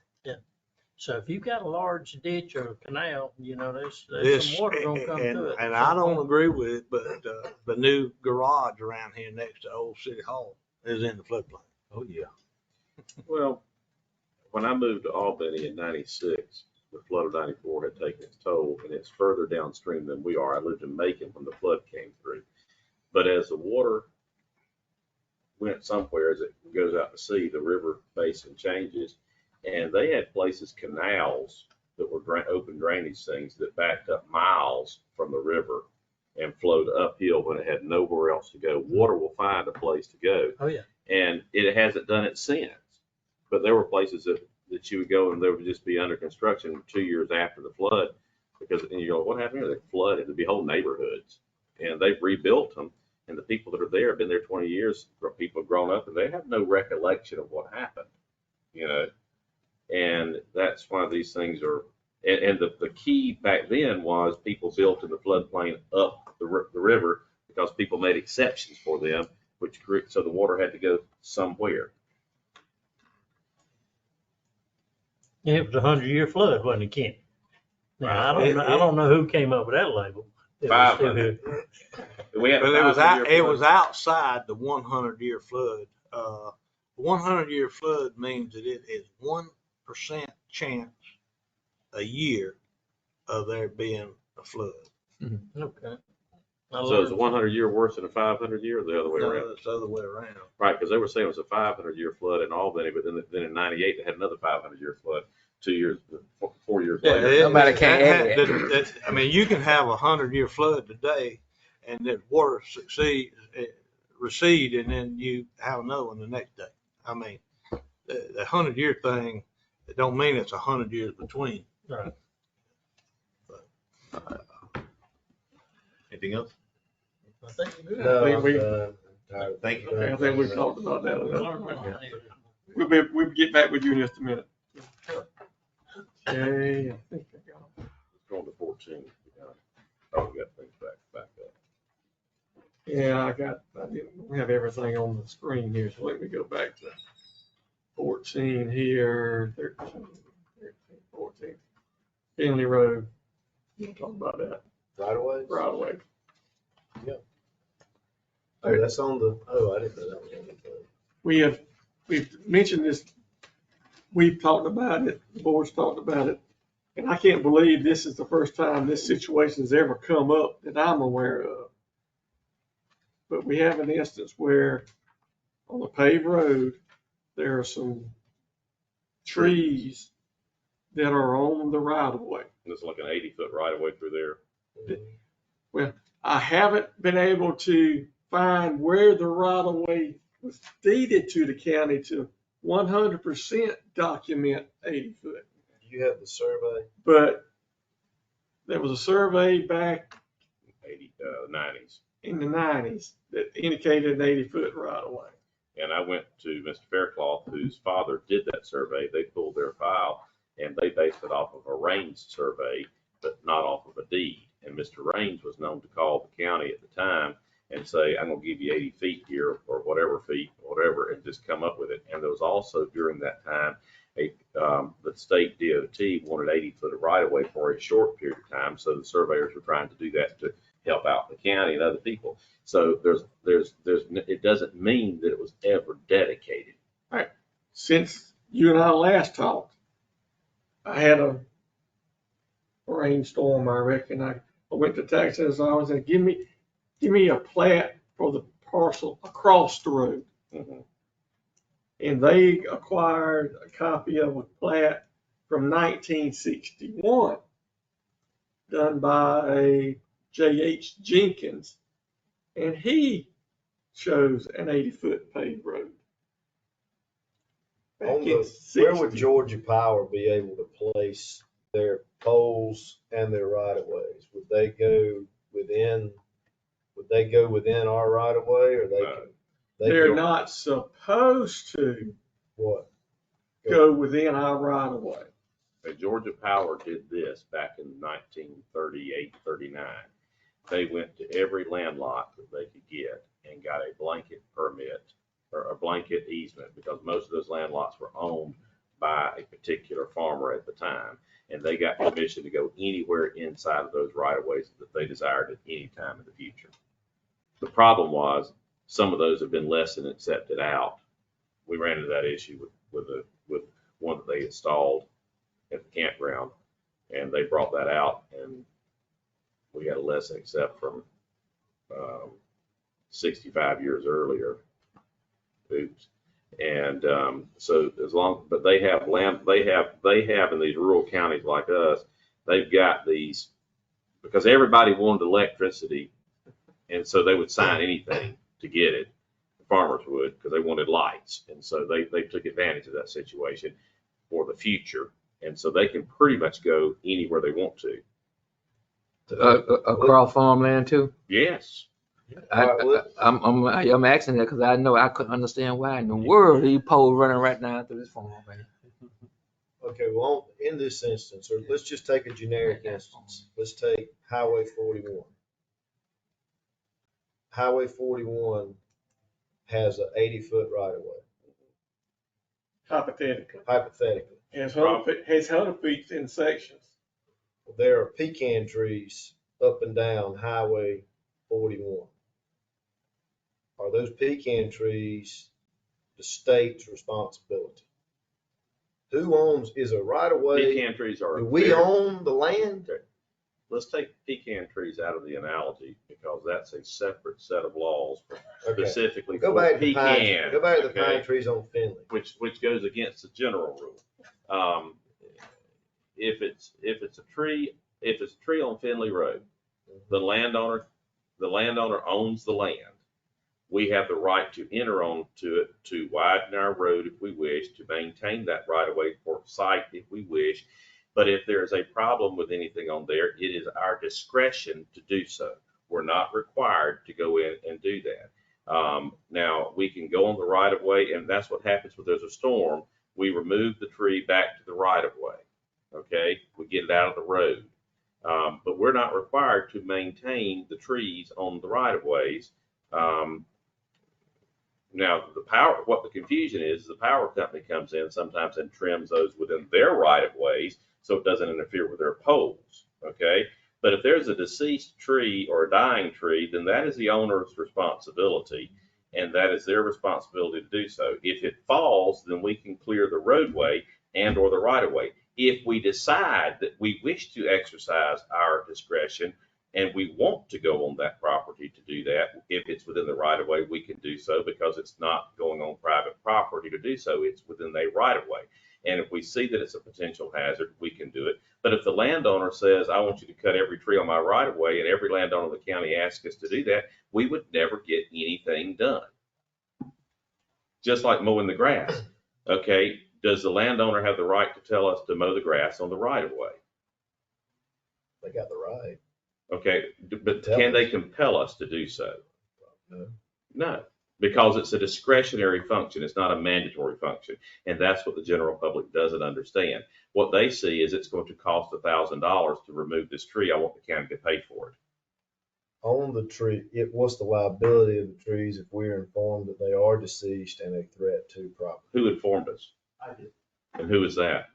So if you've got a large ditch or canal, you know, there's This, some water gonna come through it. and I don't agree with it, but the new garage around here next to Old City Hall is in the floodplain. Oh, yeah. Well, when I moved to Albany in 96, the flood of 94 had taken its toll, and it's further downstream than we are. I lived in Macon when the flood came through. But as the water went somewhere, as it goes out to sea, the river basin changes. And they had places, canals that were open drainage things that backed up miles from the river and flowed uphill when it had nowhere else to go. Water will find a place to go. Oh, yeah. And it hasn't done it since. But there were places that you would go and there would just be under construction 2 years after the flood, because and you go, what happened here? They flooded. There'd be whole neighborhoods, and they've rebuilt them. And the people that are there have been there 20 years. People have grown up and they have no recollection of what happened, you know. And that's why these things are. And the key back then was people built in the floodplain up the river because people made exceptions for them, so the water had to go somewhere. Yeah, it was 100-year flood, wasn't it, Kent? Now, I don't know who came up with that label. It was still 500. here. We had a But it 500-year was flood. outside the 100-year flood. 100-year flood means that it is 1% chance a year of there being a flood. Okay. So is a 100-year worse than a 500-year, or the other way No, around? it's the other way around. Right, because they were saying it was a 500-year flood in Albany, but then in 98 they had another 500-year flood 4 years later. Nobody can add it. I mean, you can have a 100-year flood today and then water recede and then you have another one the next day. I mean, the 100-year thing, it don't mean it's 100 years between. Right. Anything else? I think we're good. No, we- I'm tired. Thank you. Okay, I think we've talked about that We enough. learned a lot. We'll get back with you in just a minute. Okay, I think I got them. Going to 14. Oh, we got things back up. Yeah, I didn't have everything on the screen here, so let me go back to 14 here, 13, 14. Finley Road. We'll talk about that Right away? right away. Oh, that's on the, I didn't know that was on the. We've mentioned this, we've talked about it, the board's talked about it, and I can't believe this is the first time this situation has ever come up that I'm aware of. But we have an instance where on a paved road, there are some trees that are on the right of way. It's like an 80-foot right of way through there. Well, I haven't been able to find where the right of way was deeded to the county to 100% document 80 foot. Do you have the survey? But there was a survey back 90s. in the 90s that indicated an 80 foot right of way. And I went to Mr. Faircloth, whose father did that survey. They pulled their file and they based it off of a Raines survey, but not off of a deed. And Mr. Raines was known to call the county at the time and say, I'm going to give you 80 feet here or whatever feet, whatever, and just come up with it. And there was also during that time, the state DOT wanted 80 foot of right of way for a short period of time. So the surveyors were trying to do that to help out the county and other people. So it doesn't mean that it was ever dedicated. All right. Since you and I last talked, I had a rainstorm. I reckon I went to taxes office and give me a plat for the parcel across the road. Mm-hmm. And they acquired a copy of a plat from 1961 done by a J.H. Jenkins, and he shows an 80-foot paved road. Where would Georgia Power be able to place their poles and their right of ways? Would they go within our right of way, or they're not supposed to what? Go within our right of way. Georgia Power did this back in 1938, 39. They went to every land lot that they could get and got a blanket permit or a blanket easement, because most of those land lots were owned by a particular farmer at the time. And they got permission to go anywhere inside of those right of ways that they desired at any time in the future. The problem was some of those have been less than accepted out. We ran into that issue with one that they installed at the campground, and they brought that out, and we had a less than accept from 65 years earlier. Oops. And so but they have land, they have in these rural counties like us, they've got these, because everybody wanted electricity, and so they would sign anything to get it. The farmers would, because they wanted lights, and so they took advantage of that situation for the future, and so they can pretty much go anywhere they want to. Across farmland too? Yes. I'm asking that because I know I couldn't understand why in the world these poles running right now through this farm, man. Okay, well, in this instance, or let's just take a generic instance. Let's take Highway 41. Highway 41 has an 80-foot right of way. Hypothetically. Hypothetically. Has 100 feet in sections. There are pecan trees up and down Highway 41. Are those pecan trees the state's responsibility? Who owns, is a right of way? Pecan trees are. Do we own the land? Let's take pecan trees out of the analogy, because that's a separate set of laws specifically go for back pecan. Go back to the pine trees on Finley. Which goes against the general rule. If it's a tree on Finley Road, the landowner owns the land. We have the right to enter onto it, to widen our road if we wish, to maintain that right of way for sight if we wish. But if there is a problem with anything on there, it is our discretion to do so. We're not required to go in and do that. Now, we can go on the right of way, and that's what happens when there's a storm. We remove the tree back to the right of way. Okay, we get it out of the road. But we're not required to maintain the trees on the right of ways. Now, what the confusion is the power company comes in sometimes and trims those within their right of ways so it doesn't interfere with their poles. Okay, but if there's a deceased tree or a dying tree, then that is the owner's responsibility, and that is their responsibility to do so. If it falls, then we can clear the roadway and or the right of way. If we decide that we wish to exercise our discretion and we want to go on that property to do that, if it's within the right of way, we can do so, because it's not going on private property to do so. It's within the right of way. And if we see that it's a potential hazard, we can do it. But if the landowner says, I want you to cut every tree on my right of way, and every landowner in the county asks us to do that, we would never get anything done. Just like mowing the grass. Okay, does the landowner have the right to tell us to mow the grass on the right of way? They got the right. Okay, but Tell can us. they compel us to do so? No. No, because it's a discretionary function. It's not a mandatory function. And that's what the general public doesn't understand. What they see is it's going to cost $1,000 to remove this tree. I want the county to pay for it. On the tree, what's the liability of the trees if we're informed that they are deceased and a threat to property? Who informed us? I did. And who is that?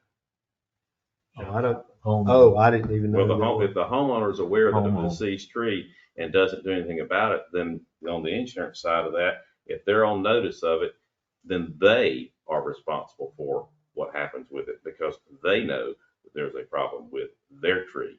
I didn't even know. Well, if the homeowner is aware that of a Homeowner. deceased tree and doesn't do anything about it, then on the insurance side of that, if they're on notice of it, then they are responsible for what happens with it because they know that there's a problem with their tree.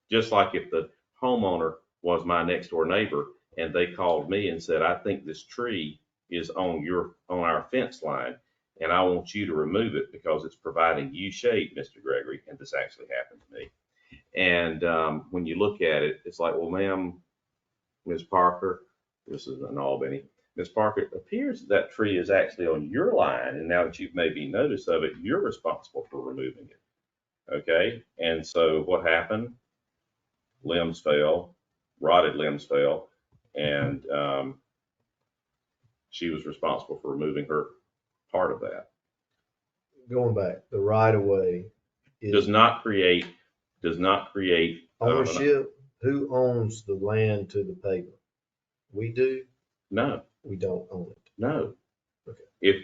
Just like if the homeowner was my next door neighbor and they called me and said, I think this tree is on our fence line and I want you to remove it because it's providing you shade, Mr. Gregory, and this actually happened to me. And when you look at it, it's like, well, ma'am, Ms. Parker, this is in Albany. Ms. Parker, it appears that tree is actually on your line, and now that you've maybe noticed of it, you're responsible for removing it. Okay? And so what happened? Limbs fell, rotted limbs fell, and she was responsible for removing her part of that. Going back, the right of way Does not create ownership. Who owns the land to the pavement? We do. No, We don't own it. no. Okay. If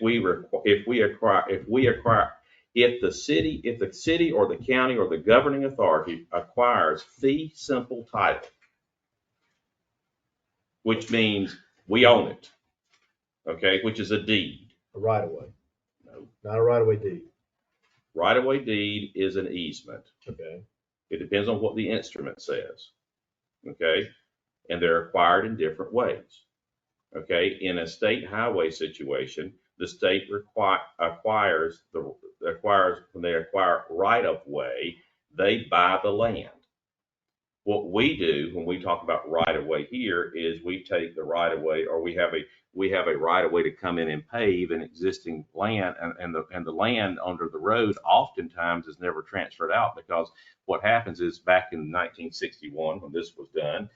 the city or the county or the governing authority acquires fee simple title, which means we own it, okay, which is a deed. A right of way. No. Not a right of way deed. Right of way deed is an easement. Okay. It depends on what the instrument says, okay, and they're acquired in different ways. Okay, in a state highway situation, the state acquires when they acquire right of way, they buy the land. What we do when we talk about right of way here is we take the right of way, or we have a right of way to come in and pave an existing land, and the land under the road oftentimes is never transferred out because what happens is back in 1961 when this was done,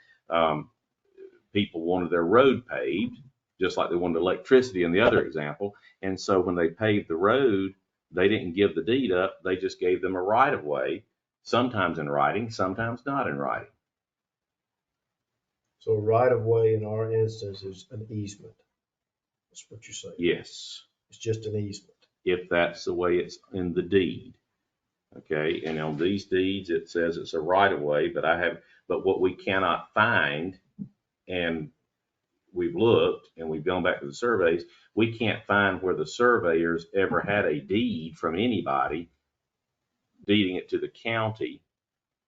people wanted their road paved, just like they wanted electricity in the other example. And so when they paved the road, they didn't give the deed up. They just gave them a right of way, sometimes in writing, sometimes not in writing. So right of way in our instance is an easement. That's what you're saying. Yes, It's just an easement. if that's the way it's in the deed. Okay, and on these deeds, it says it's a right of way, but what we cannot find, and we've looked and we've gone back to the surveys, we can't find where the surveyors ever had a deed from anybody deeding it to the county.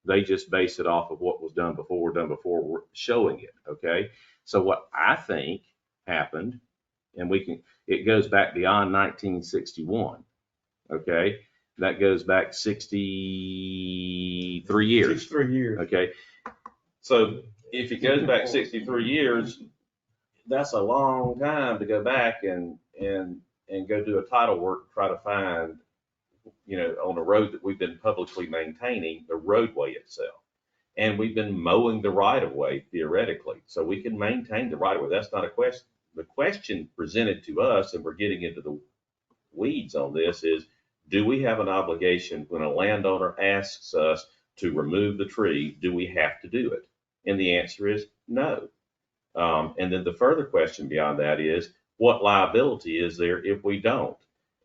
They just base it off of what was done before showing it. Okay, so what I think happened, and it goes back beyond 1961. Okay, that goes back 63 years. 63 years. Okay, so if it goes back 63 years, that's a long time to go back and go do a title work to try to find, on a road that we've been publicly maintaining, the roadway itself. And we've been mowing the right of way theoretically, so we can maintain the right of way. That's not a question. The question presented to us, and we're getting into the weeds on this, is do we have an obligation when a landowner asks us to remove the tree, do we have to do it? And the answer is no. And then the further question beyond that is, what liability is there if we don't?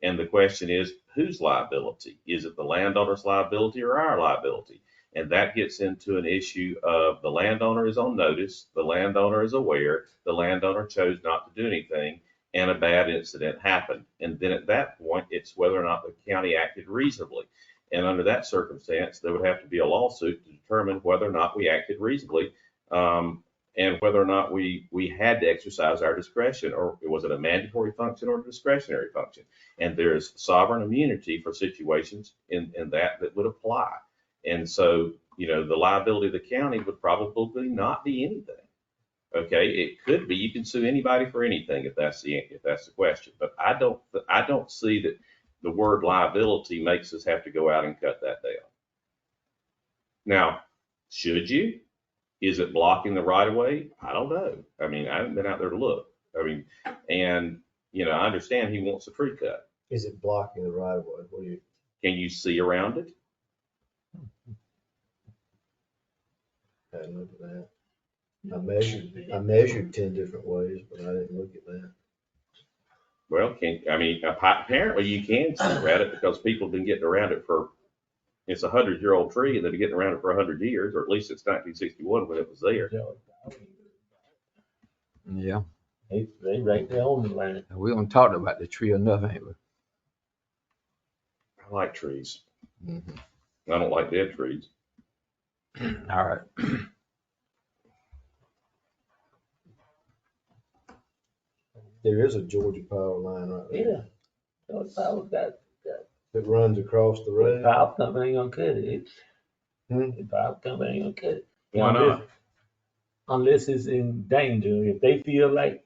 And the question is, whose liability? Is it the landowner's liability or our liability? And that gets into an issue of the landowner is on notice, the landowner is aware, the landowner chose not to do anything, and a bad incident happened. And then at that point, it's whether or not the county acted reasonably. And under that circumstance, there would have to be a lawsuit to determine whether or not we acted reasonably. and whether or not we had to exercise our discretion, or was it a mandatory function or a discretionary function? And there's sovereign immunity for situations in that would apply. And so, the liability of the county would probably not be anything. Okay, it could be. You can sue anybody for anything if that's the question. But I don't see that the word liability makes us have to go out and cut that down. Now, should you? Is it blocking the right of way? I don't know. I mean, I haven't been out there to look. I mean, and I understand he wants a tree cut. Is it blocking the right of way? What do you? Can you see around it? I didn't look at that. I measured 10 different ways, but I didn't look at that. Well, apparently you can see around it because people have been getting around it it's a 100-year-old tree and they've been getting around it for 100 years, or at least it's 1961 when it was there. Yeah. They right there on the land. We don't talk about the tree enough, ain't we? I like trees. Mhm. I don't like dead trees. All right. There is a Georgia power line right there. Yeah. So I was that That runs across the road. power company ain't gonna cut it. Hmm? The power company ain't gonna cut it. Why not? Unless it's in danger. If they feel like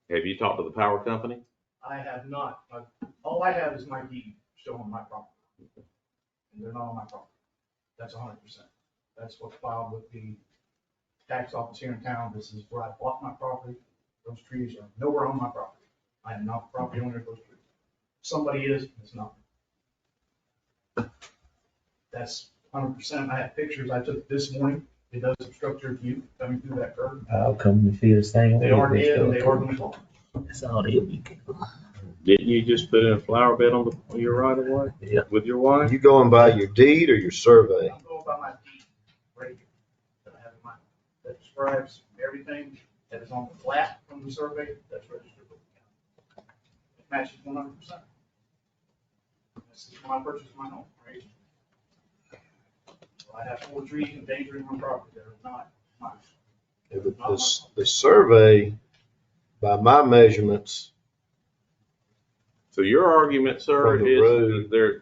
Have you talked to the power company? I have not. All I have is my deed showing my property. And they're not on my property. That's 100%. That's what's filed with the tax office here in town. This is where I bought my property. Those trees are nowhere on my property. I am not the property owner of those trees. Somebody is, it's not. That's 100%. I have pictures I took this morning. It does obstruct your view coming through that curb. power company feel the same way. They are dead and they are going to fall. That's all they'll be. Didn't you just put in a flower bed on your right of way? Yeah. With your wife? You going by your deed or your survey? I'm going by my deed right here that I have in mind. That describes everything that is on the plat from the survey that's registered with the county. It matches 100%. This is when I purchased my home, right? So I have 4 trees endangering my property that are not mine. The survey, by my measurements, So your argument, sir, For the is road. that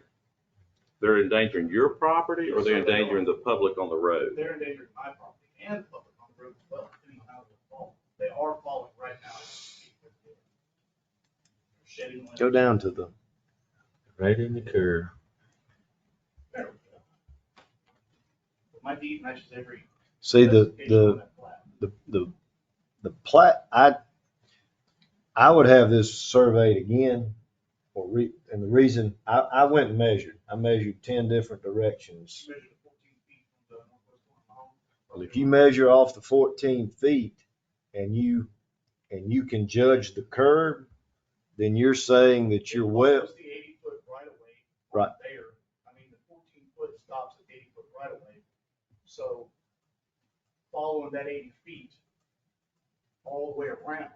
they're endangering your property, or they're endangering the public on the road? They're endangering my property and the public on the road as well, depending on how they fall. They are falling right now. They're shedding limbs. go down to the, Right in the curve. There we go. But my deed matches every. see specification on that plat. the plat, I would have this surveyed again, and the reason, I went and measured. I measured 10 different directions. Measured 14 feet from the northwest corner of my home. Well, if you measure off the 14 feet and you can judge the curb, then you're saying that you're well, It's the 80-foot right of way. Right. There, I mean, the 14-foot stops at 80-foot right of way. So following that 80 feet all the way around,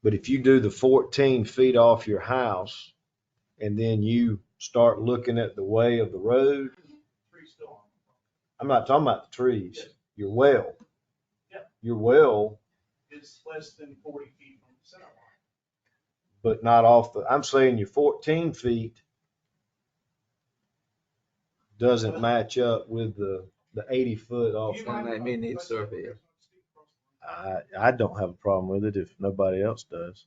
but if you do the 14 feet off your house and then you start looking at the way of the road, tree's still on. I'm not talking about the trees, Yes. your well. Yep. Your well, It's less than 40 feet from the center line. but not off the, I'm saying your 14 feet doesn't match up with the 80 foot off. You Sound might- like me need a surveyor. I don't have a problem with it if nobody else does.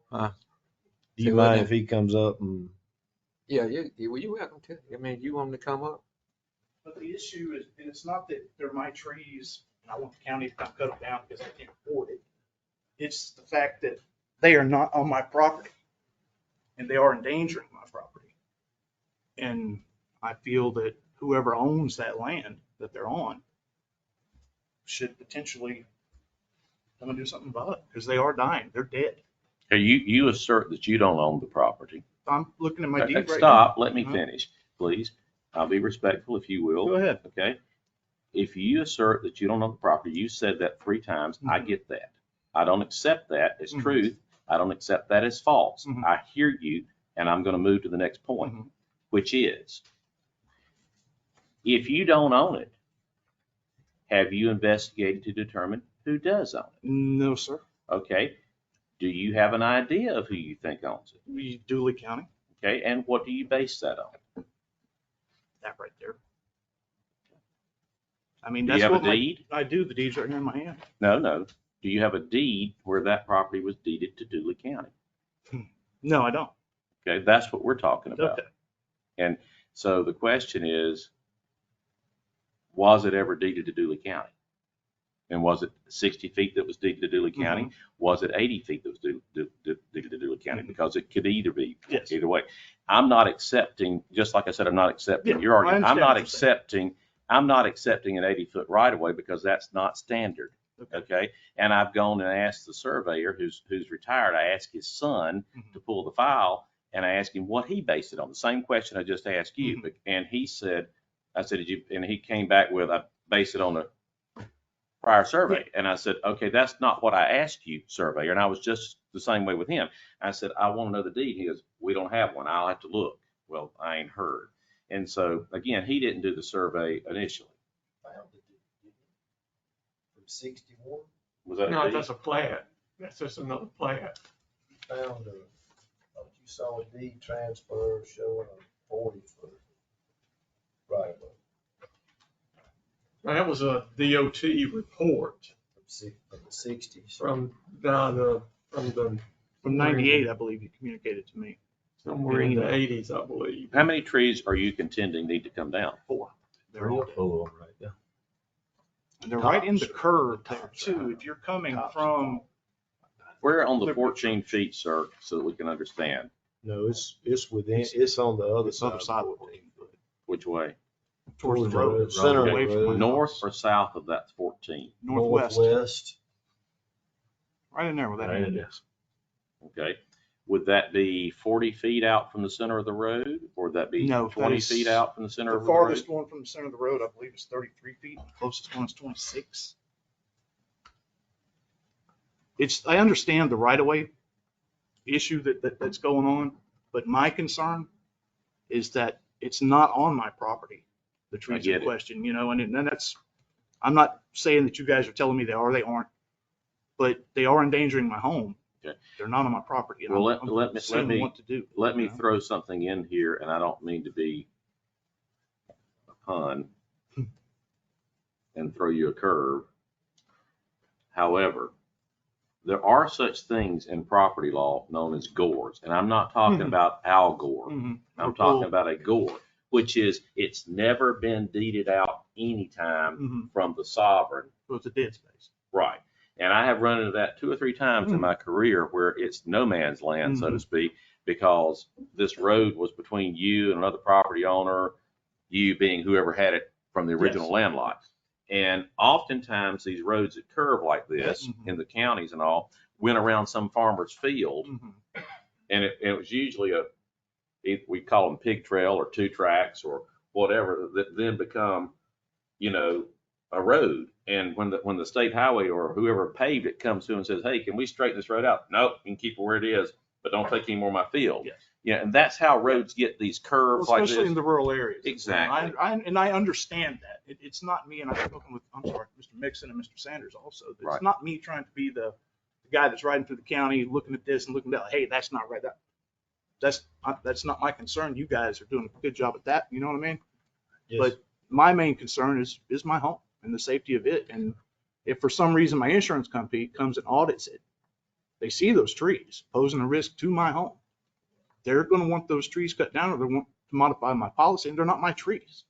Huh? Do you See what mind I- if he comes up and, Yeah, well, you welcome to. I mean, you want him to come up? But the issue is, and it's not that they're my trees, and I want the county to cut them down because I can't afford it. It's the fact that they are not on my property, and they are endangering my property. And I feel that whoever owns that land that they're on should potentially come and do something about it, because they are dying, they're dead. Okay, you assert that you don't own the property. I'm looking at my deed right now. Stop, let me Huh? finish, please. I'll be respectful if you will. Go ahead. Okay? If you assert that you don't own the property, you said that 3 times, I Mhm. get that. I don't accept that as Mhm. truth. I don't accept that as false. Mhm. I hear you, and I'm gonna move to the next point, Mhm. which is, if you don't own it, Have you investigated to determine who does own it? No, sir. Okay. Do you have an idea of who you think owns it? We Dooley County, Okay. And what do you base that on? that right there. I mean, Do you that's have what a deed? I do. The deed's right here in my hand. No, no. Do you have a deed where that property was deeded to Dooley County? No, I don't. Okay. That's what we're talking about. Okay. And so the question is, was it ever deeded to Dooley County? And was it 60 feet that was deeded to Dooley County? Was it 80 feet that was deeded to Dooley County? Because it could either be, Yes. either way. I'm not accepting, just like I said, I'm not accepting Yeah, your I argument. understand I'm not accepting an 80-foot right of way because that's not standard. Okay. And I've gone and asked the surveyor who's retired. I asked his son to pull the file, and I asked him what he based it on. The same question I just asked you. And he said, and he came back with, I based it on a prior survey. And I said, okay, that's not what I asked you, surveyor. And I was just the same way with him. I said, I want to know the deed. He goes, we don't have one. I'll have to look. Well, I ain't heard. And so again, he didn't do the survey initially. From 61, Was that a No, deed? that's a plat. That's just another plat. found you saw a deed transfer showing a 40-foot right of way That was a DOT report from the 60s. from the From 98, I believe you communicated to me. somewhere in the 80s, I believe. How many trees are you contending need to come down? 4. They're 3 all or 4 right there. And they're right in the curve there too. If you're coming from, Where on the 14 feet, sir, so that we can understand No, it's within, it's on the other this other side. side of 14 foot, which way? towards the road, Center away of the from my road. North or south of that 14? northwest, Northwest. right in there where that Right in end there. is. Okay. Would that be 40 feet out from the center of the road, or would that be No, that 20 is feet out from the center The of the road? farthest one from the center of the road, I believe, is 33 feet. The closest one is 26. I understand the right of way issue that's going on, but my concern is that it's not on my property, the trees get in it. question, and that's, I'm not saying that you guys are telling me they are, they aren't, but they are endangering my home. Okay. They're not on my property. and Well, I'm let seeing me what to do. let me you know? throw something in here, and I don't mean to be a pun and throw you a curve. However, there are such things in property law known as gores, and I'm not talking about Al Gore. Mhm. I'm talking about a gore, which is it's never been deeded out anytime Mhm. from the sovereign. So it's a dead space. Right. And I have run into that 2 or 3 times in my career where it's no man's land, so to speak, because this road was between you and another property owner, you being whoever had it from the original land lot. And oftentimes these roads that curve like this in the counties and all went around some farmer's field, and it was usually we call them pig trail or 2 tracks or whatever that then become, a road. And when the state highway or whoever paved it comes through and says, hey, can we straighten this road out? Nope, you can keep it where it is, but don't take any more of my field. Yes. Yeah, and that's how roads get these curves Well, like especially this. in the rural areas. Exactly. I understand that. It's not me, and I've spoken with, I'm sorry, Mr. Mixon and Mr. Sanders also. It's Right. not me trying to be the guy that's riding through the county, looking at this and looking at that, hey, that's not right. That's not my concern. You guys are doing a good job at that. You know what I mean? Yes. But my main concern is my home and the safety of it. And if for some reason my insurance company comes and audits it, they see those trees posing a risk to my home, they're going to want those trees cut down, or they want to modify my policy, and they're not my trees.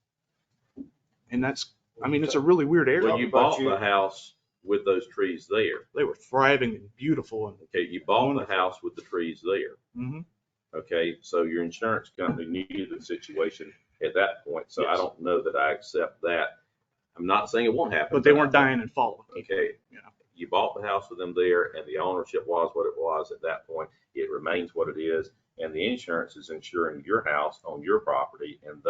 And it's a really weird area. Well, you bought the house with those trees there. They were thriving and beautiful. And Okay, you bought the house with the trees there. Mhm. Okay, so your insurance company knew the situation at that point, so I Yes. don't know that I accept that. I'm not saying it won't happen. But they weren't dying and falling. Okay, You know. you bought the house with them there, and the ownership was what it was at that point. It remains what it is, and the insurance is insuring your house on your property, and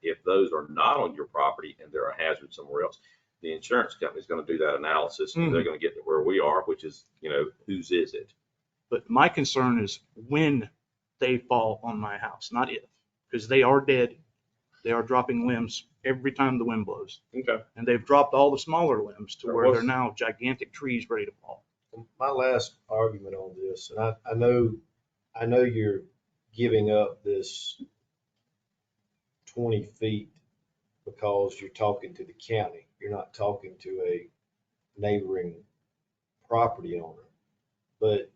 if those are not on your property and they're a hazard somewhere else, the insurance company is going to do that analysis, and they're going to get to where we are, which is, whose is it? But my concern is when they fall on my house, not if, because they are dead. They are dropping limbs every time the wind blows. Okay. And they've dropped all the smaller limbs to There where they're was- now gigantic trees ready to fall. My last argument on this, and I know you're giving up this 20 feet because you're talking to the county. You're not talking to a neighboring property owner. But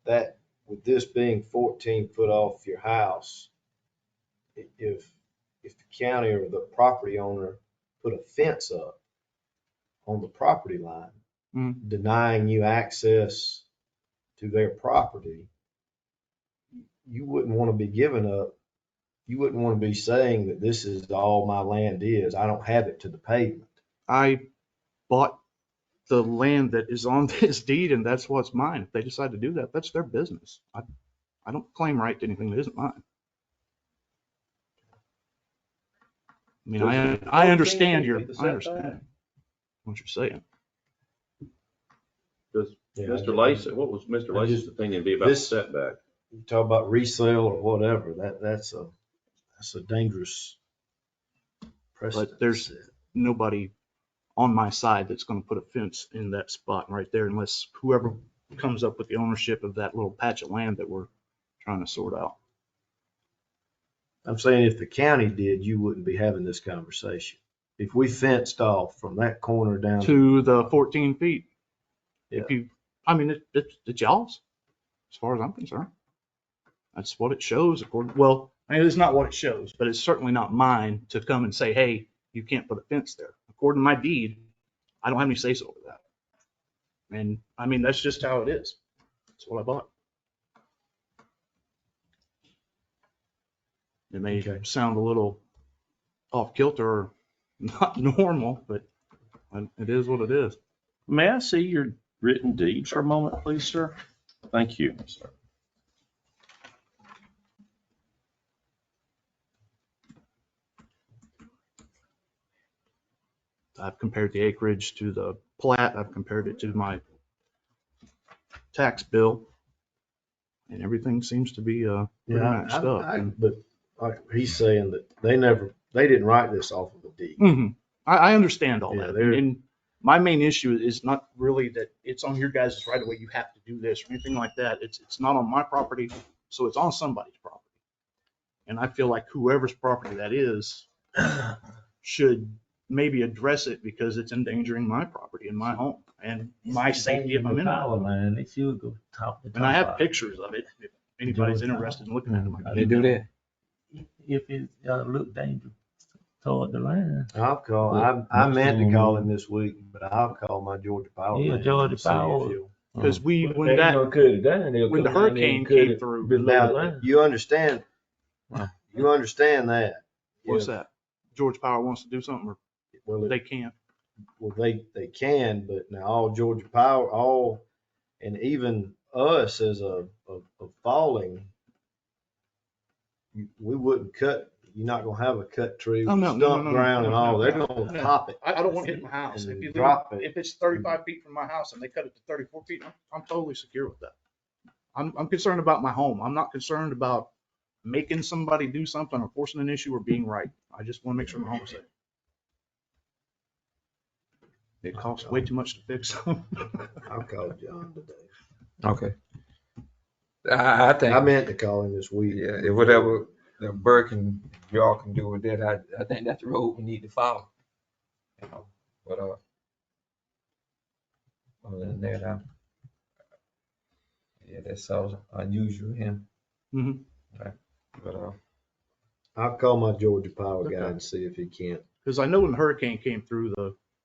that, with this being 14 foot off your house, if the county or the property owner put a fence up on the property line, denying you access to their property, you wouldn't want to be giving up. You wouldn't want to be saying that this is all my land is. I don't have it to the pavement. I bought the land that is on this deed, and that's what's mine. If they decide to do that, that's their business. I don't claim right to anything that isn't mine. I mean, I understand I understand what you're saying. Does Yeah, Mr. Lacy, what was Mr. Lacy's opinion be about the this- setback? You talk about resale or whatever, that's a dangerous precedent. But there's nobody on my side that's going to put a fence in that spot right there unless whoever comes up with the ownership of that little patch of land that we're trying to sort out. I'm saying if the county did, you wouldn't be having this conversation. If we fenced off from that corner down To the 14 feet. Yeah. If you, I mean, it's y'all's, as far as I'm concerned. That's what it shows. Well, I mean, it's not what it shows, but it's certainly not mine to come and say, hey, you can't put a fence there. According to my deed, I don't have any say-so over that. And I mean, that's just how it is. That's what I bought. It may sound a little off kilter or not normal, but it is what it is. May I see your written deed for a moment, please, sir? Thank you. I've compared the acreage to the plat. I've compared it to my tax bill. And everything seems to be pretty matched up. But he's saying that they didn't write this off of a deed. Mhm. I understand all Yeah, that. they're- And my main issue is not really that it's on your guys' right away, you have to do this or anything like that. It's not on my property, so it's on somebody's property. And I feel like whoever's property that is should maybe address it because it's endangering my property and my home and my safety if I'm in it. Power line, they should go top to top. And I have pictures of it if anybody's interested in looking at them. They do that? If it look dangerous toward the line. I'll call, I meant to call him this week, but I'll call my Georgia Power. Yeah, man Georgia and see Power. if he'll- Because They when ain't that, gonna cut it down, they'll when the come down there hurricane and cut came it through, below the Now, line. you understand that. what's If- that? George Power wants to do something or Well, they can't. well, they can, but now all Georgia Power, and even us as a falling, we wouldn't cut, you're not gonna have a cut tree, Oh, no, no, stump no, ground and all, they're no. gonna pop it. I don't want to hit my house. And If you drop leave, it. if it's 35 feet from my house and they cut it to 34 feet, I'm totally secure with that. I'm concerned about my home. I'm not concerned about making somebody do something or forcing an issue or being right. I just want to make sure my home's safe. It costs way too much to fix them. I'll call John today. Okay. I think. I meant to call him this week. Yeah, if whatever the Burke and y'all can do with that, I think that's the road we need to follow. You know, but other than that, yeah, that's so unusual him. Mhm. Right. But I'll call my Georgia Power guy Okay. and see if he can't. Because I know when the hurricane came through,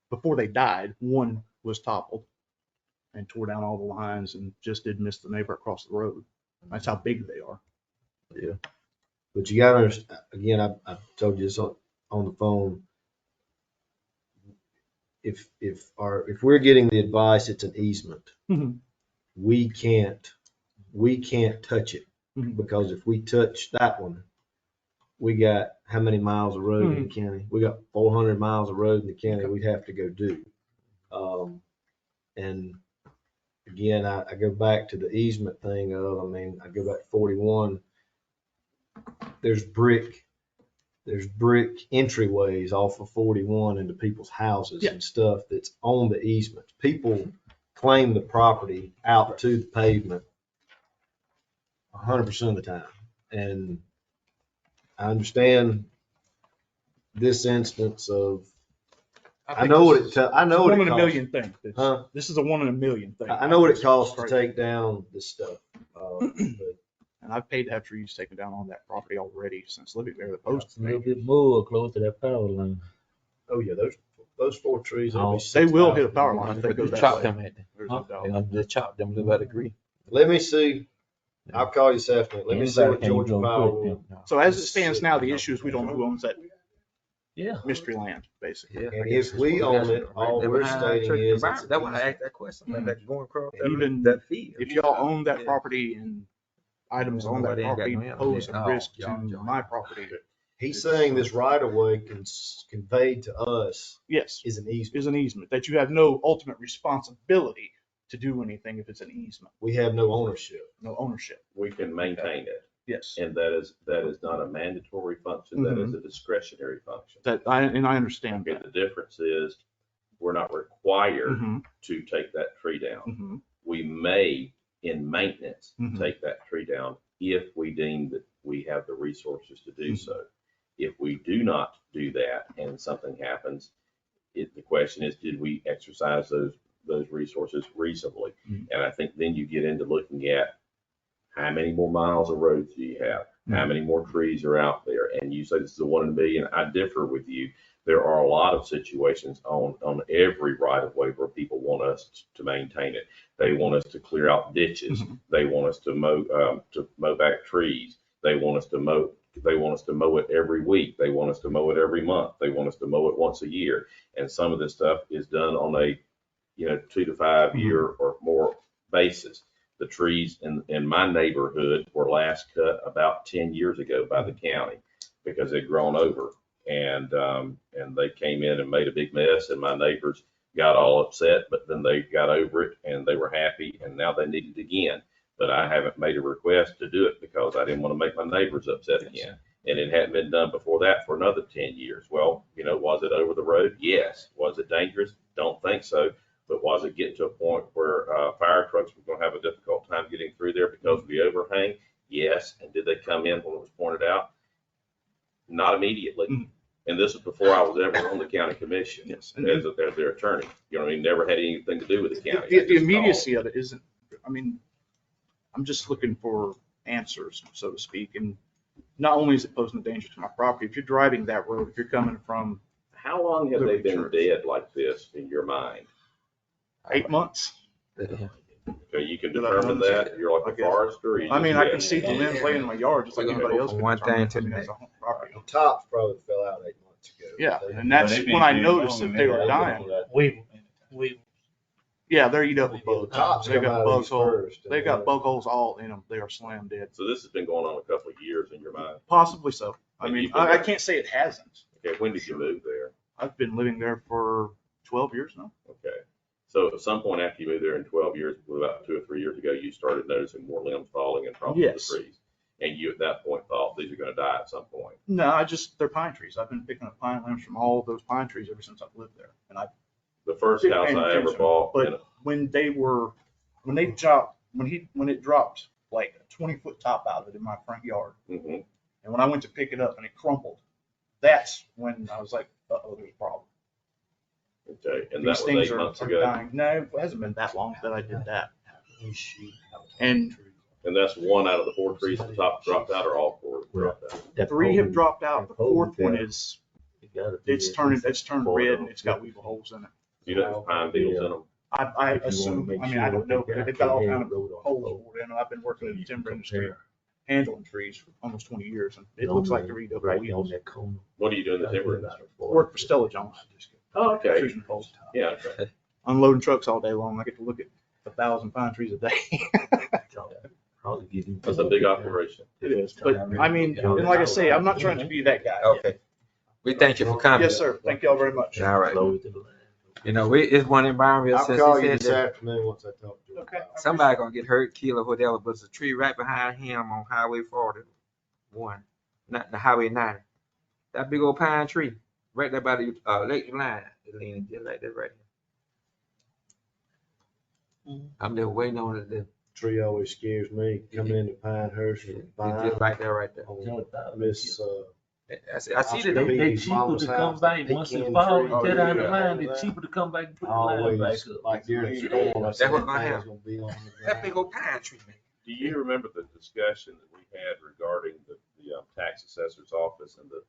before they died, one was toppled and tore down all the lines and just did miss the neighbor across the road. That's how big they are. Yeah. But you gotta understand, again, I told you this on the phone. If we're getting the advice, it's an easement. Mhm. We can't touch it, Mhm. because if we touch that one, we got how many miles of road in the county? We got 400 miles of road in the county we'd have to go do. And again, I go back to the easement thing I go back to 41. There's brick there's brick entryways off of 41 into people's houses Yeah. and stuff that's on the easements. People claim the property out to the pavement 100% of the time. And I understand this instance of, I know what it, I know what One it in a costs. million thing. Huh? This is a one in a million thing. I know what it costs to Right. take down this stuff. But And I've paid to have trees taken down on that property already since living there. The post, A little bit more close to that power line. oh yeah, those 4 trees. that'll be they will hit a 6,000. power line if they go They that chop way. them at, There's no doubt. they're gonna just chop them, live out of agree. Let me see. I'll call you this afternoon. Let me see what Anybody Georgia can't go Power quick, will. So as it stands now, the issue is we don't know who owns that Yeah. mystery land, basically. Yeah, And if we own it, all we're stating is. That's why I asked that question, about that going across that- Even that field. If y'all own that property and items on that Nobody ain't got property no help. pose a No, risk to y'all- my property, He's saying this right of way conveyed to us yes, is an easement. is an easement, that you have no ultimate responsibility to do anything if it's an easement, We have no ownership. no ownership. We can maintain it, Yes. and that is not a mandatory function, that is a discretionary function. I understand Okay, that. the difference is, we're not required Mhm, to take that tree down. mhm. We may, in maintenance, Mhm. take that tree down if we deem that we have the resources to do so. If we do not do that and something happens, the question is, did we exercise those resources reasonably? Mhm. And I think then you get into looking at how many more miles of roads do you have? How many more trees are out there? And you say this is a 1 in a million. I differ with you. There are a lot of situations on every right of way where people want us to maintain it. They want us to clear out ditches. They want us to mow back trees. They want us to mow it every week. They want us to mow it every month. They want us to mow it once a year. And some of this stuff is done on a 2 to 5 year or more basis. The trees in my neighborhood were last cut about 10 years ago by the county because they'd grown over. And they came in and made a big mess, and my neighbors got all upset, but then they got over it and they were happy, and now they need it again. But I haven't made a request to do it because I didn't want to make my neighbors upset again. And it hadn't been done before that for another 10 years. Well, was it over the road? Yes. Was it dangerous? Don't think so. But was it getting to a point where fire trucks were going to have a difficult time getting through there because of the overhang? Yes. And did they come in when it was pointed out? Not immediately. And this is before I was ever on the county commission Yes. as their attorney. You know what I mean? Never had anything to do with the county. The immediacy of it isn't, I mean, I'm just looking for answers, so to speak. And not only is it posing a danger to my property, if you're driving that road, if you're coming from How long have they Liberty been Church. dead like this in your mind? 8 months, So you can Did I determine notice that? You're like I a guess. forester? or you I mean, just I can guess? see the limbs laying in my yard just like We're gonna anybody go else. from could one determine. thing to I mean, the that's a home property. The tops probably fell out 8 months ago. Yeah, They- and that's when I noticed that they were dying. We Yeah, they're eat up with The bugs. tops They come got out of bug these holes. first. They got bug holes all in them. They are slam dead. So this has been going on a couple of years in your mind. Possibly so. I And mean, you've been I there. can't say it hasn't. Okay, when did you move there? I've been living there for 12 years now. Okay. So at some point after you moved there in 12 years, about 2 or 3 years ago, you started noticing more limbs falling and from Yes. the trees. And you at that point thought these are going to die at some point. No, they're pine trees. I've been picking up pine limbs from all of those pine trees ever since I've lived there. And I, The first Didn't house pay I ever attention, bought, but when it dropped like a 20-foot top out of it in my front yard, Mhm. and when I went to pick it up and it crumpled, that's when I was like, uh-oh, there's a problem. Okay, and that These was things 8 are months are ago. dying. No, it hasn't been that long that I did that. And And that's one out of the 4 trees at the top dropped out, or all 4 dropped out? 3 have dropped out. The 4th one is, it's turned Four red of and it's got weevil holes in it. You know, there's pine beetles in them. I assume, I mean, I don't know, but they've got all kind of holes bored in them. I've been working in the timber industry, handling trees for almost 20 years, and it looks like they're eating up the right on weevils. that corner. What do you do in the timber industry? Work for Stella Jones. Oh, okay. Extrusion poles. Yeah, okay. Unloading trucks all day long. I get to look at 1,000 pine trees a day. Probably give you. That's a big operation. It is, but I mean, and like I say, I'm not trying to be that guy. Okay. We thank you for coming. Yes, sir. Thank y'all very much. All right. Close to the line. It's one in Byronville I'll since call he you said this that afternoon once I talk to you. Okay. somebody gonna get hurt, killed, or whatever, but it's a tree right behind him on Highway 41, not the Highway 90. That big old pine tree, right there by the, lake line, it's leaning just like that right here. I'm just waiting on it to, Tree always scares me, coming into Pinehurst and it's just right there, right there. on Miss, I see Oscar that, They Peavy's cheaper mama's to come house, back, the once pecan it's fall, tree. and tear down the yeah. line, it's cheaper to come back and put the line back Always, up. like during the storm, I That's said, what's that gonna thing's happen. gonna be on the that big ground. old pine tree, man. Do you remember the discussion that we had regarding the tax assessor's office and the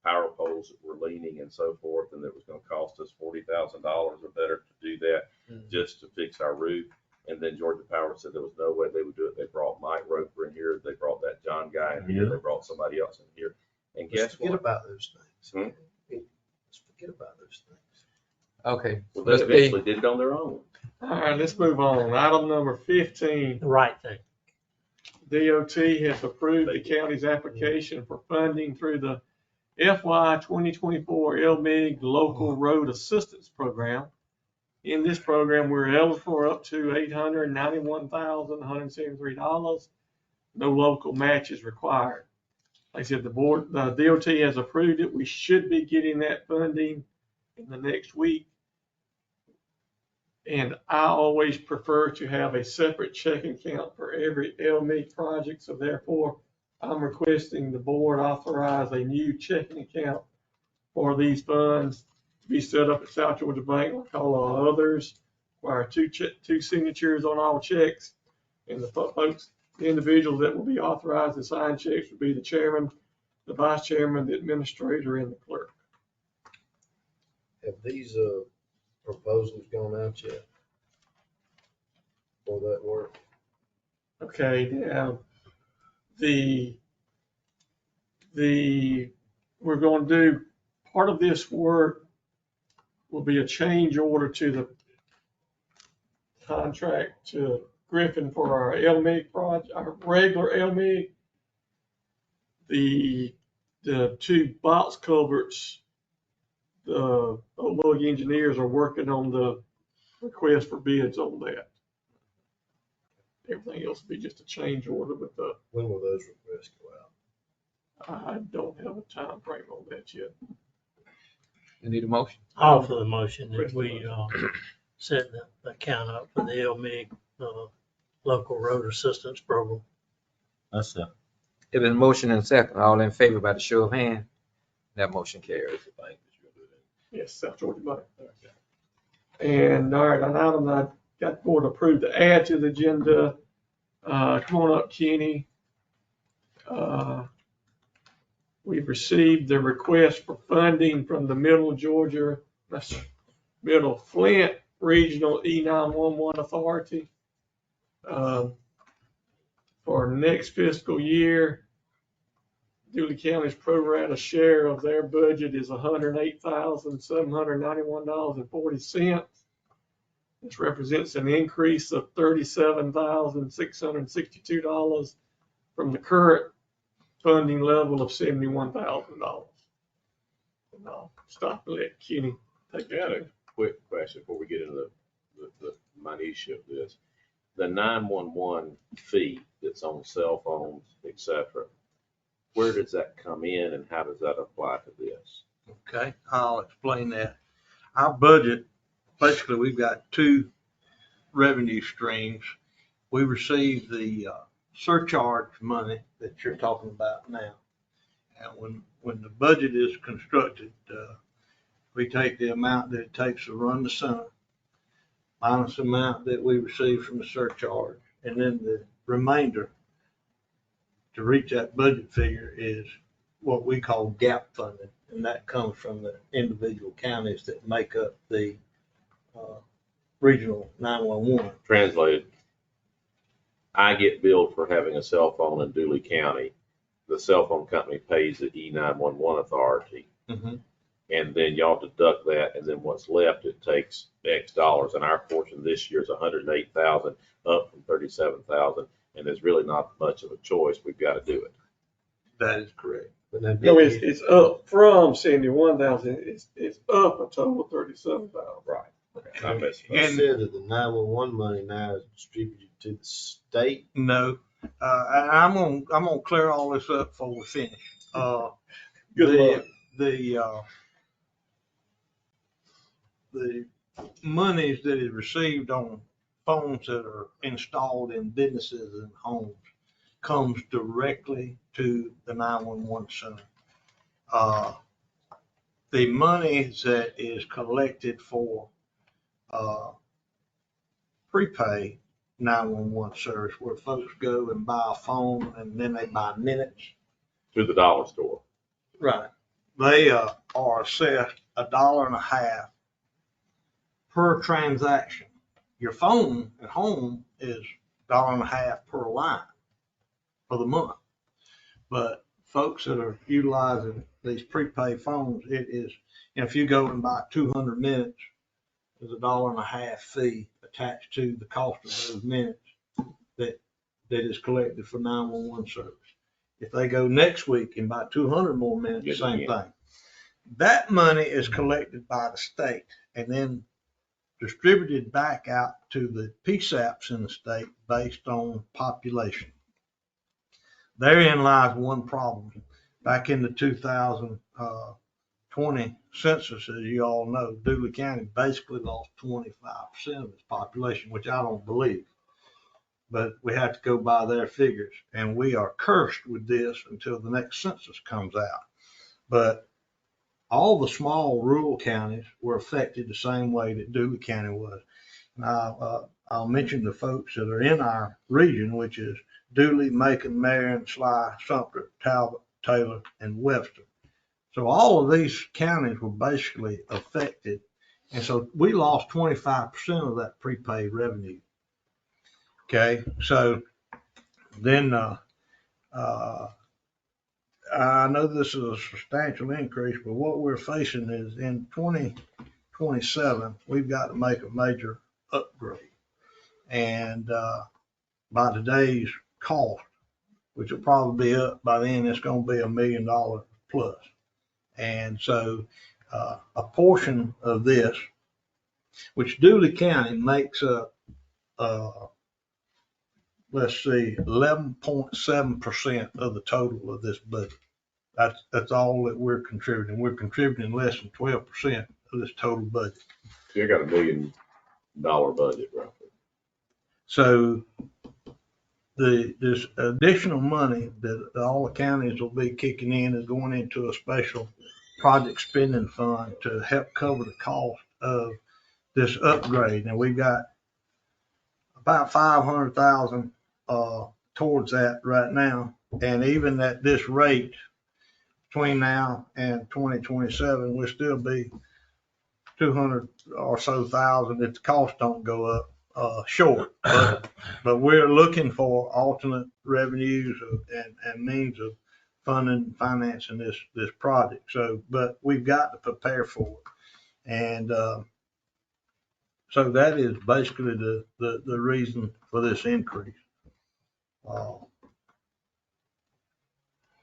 power poles that were leaning and so forth, and that was gonna cost us $40,000 or better to do that just to fix our roof? And then Georgia Power said there was no way they would do it. They brought Mike Roper in here, they brought that John guy in here, Yeah. they brought somebody else in here. And Let's guess forget what? about those things. Hmm? Let's forget about those things. Okay. Well, Let's they eventually did it on their own. All right, let's move on. Item number 15. The right thing. DOT has approved the county's application for funding through the FY 2024 LMIG Local Road Assistance Program. In this program, we're eligible for up to $891,173. No local match is required. Like I said, the DOT has approved it. We should be getting that funding in the next week. And I always prefer to have a separate checking account for every LMIG project. So therefore, I'm requesting the board authorize a new checking account for these funds to be set up at South Georgia Bank like all our others. Require two signatures on all checks. And the individuals that will be authorized to sign checks will be the chairman, the vice chairman, the administrator, and the clerk. Have these, proposals gone out yet? For that work? Okay, now, we're going to do, part of this work will be a change order to the contract to Griffin for our LMIG project, our regular LMIG. The two box culverts, the Old engineers are working on the request for bids on that. Everything else will be just a change order with the, When will those requests go out? I don't have a time frame on that yet. You need a motion? All for the motion that we, set the account up for the LMIG, Local Road Assistance Program. That's it. If there's a motion and a second, all in favor by the show of hands, that motion carries. Yes, South Georgia Bank. And all right, an item that I got the board approved to add to the agenda. Come on up, Kenny. We've received the request for funding from the Middle Flint Regional E911 Authority. For next fiscal year, Dooley County's pro rata share of their budget is $108,791.40. This represents an increase of $37,662 from the current funding level of $71,000. And I'll stop and let Kenny take I got it. a quick question before we get into the minutia of this. The 911 fee that's on cell phones, et cetera, where does that come in and how does that apply to this? Okay, I'll explain that. Our budget, basically, we've got two revenue streams. We receive the surcharge money that you're talking about now. And when the budget is constructed, we take the amount that it takes to run the center, minus the amount that we receive from the surcharge, and then the remainder to reach that budget figure is what we call gap funding, and that comes from the individual counties that make up the regional 911. Translated, I get billed for having a cell phone in Dooley County. The cell phone company pays the E911 authority. Mm-hmm. And then y'all deduct that, and then what's left, it takes X dollars. And our portion this year is $108,000, up from $37,000. And there's really not much of a choice. We've got to do it. That is correct. No, it's up from 71,000. It's up a total of 37,000. Right. I missed You said that the 911 money now is distributed to the state. No, I'm gonna clear all this up before we finish. Good luck. The monies that is received on phones that are installed in businesses and homes comes directly to the 911 center. The money that is collected for prepaid 911 service, where folks go and buy a phone and then they buy minutes. To the dollar store. Right. They are assessed $1.50 per transaction. Your phone at home is $1.50 per line for the month. But folks that are utilizing these prepaid phones, it is, if you go and buy 200 minutes, there's $1.50 fee attached to the cost of those minutes that is collected for 911 service. If they go next week and buy 200 more minutes, same thing. That money is collected by the state and then distributed back out to the PSAPs in the state based on population. Therein lies one problem. Back in the 2020 census, as you all know, Dooley County basically lost 25% of its population, which I don't believe. But we have to go by their figures, and we are cursed with this until the next census comes out. But all the small rural counties were affected the same way that Dooley County was. Now, I'll mention the folks that are in our region, which is Dooley, Macon, Marion, Sly, Sumter, Talbot, Taylor, and Webster. So all of these counties were basically affected. And so we lost 25% of that prepaid revenue. Okay, so then I know this is a substantial increase, but what we're facing is in 2027, we've got to make a major upgrade. And by today's cost, which will probably be up by then, it's going to be $1 million plus. And so a portion of this, which Dooley County makes up, let's see, 11.7% of the total of this budget. That's all that we're contributing. We're contributing less than 12% of this total budget. So you got $1 million budget, roughly. So this additional money that all the counties will be kicking in is going into a special project spending fund to help cover the cost of this upgrade. And we've got about $500,000 towards that right now. And even at this rate, between now and 2027, we'll still be 200 or so thousand if the costs don't go up short. But we're looking for alternate revenues and means of funding, financing this project. So, but we've got to prepare for it. And so that is basically the reason for this increase.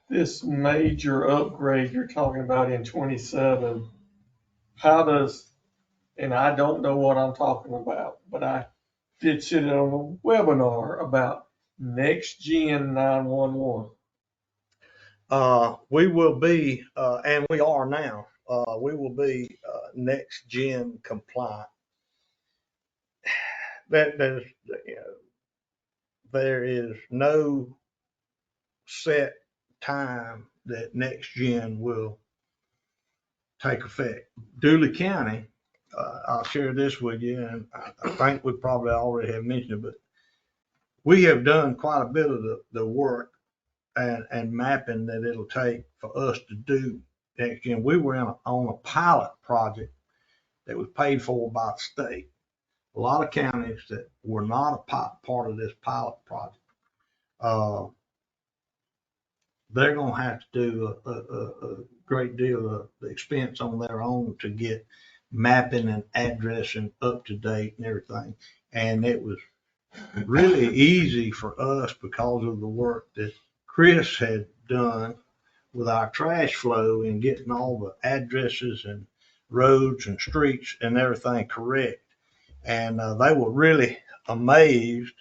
This major upgrade you're talking about in 27, how does, and I don't know what I'm talking about, but I did sit on a webinar about Next Gen 911. We will be, and we are now, we will be Next Gen compliant. There is no set time that Next Gen will take effect. Dooley County, I'll share this with you, and I think we probably already have mentioned it, but we have done quite a bit of the work and mapping that it'll take for us to do Next Gen. We were on a pilot project that was paid for by the state. A lot of counties that were not a part of this pilot project, they're going to have to do a great deal of the expense on their own to get mapping and addressing up to date and everything. And it was really easy for us because of the work that Chris had done with our trash flow and getting all the addresses and roads and streets and everything correct. And they were really amazed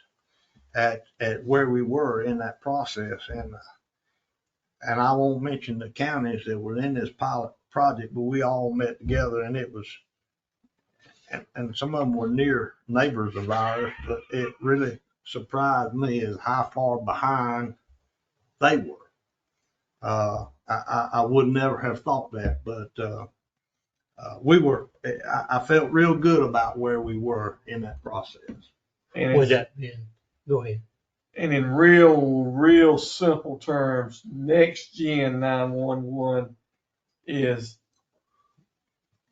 at where we were in that process. And and I won't mention the counties that were in this pilot project, but we all met together and it was, and some of them were near neighbors of ours, but it really surprised me is how far behind they were. I would never have thought that, but I felt real good about where we were in that process. And With it's- that being, go ahead. And in real simple terms, Next Gen 911 is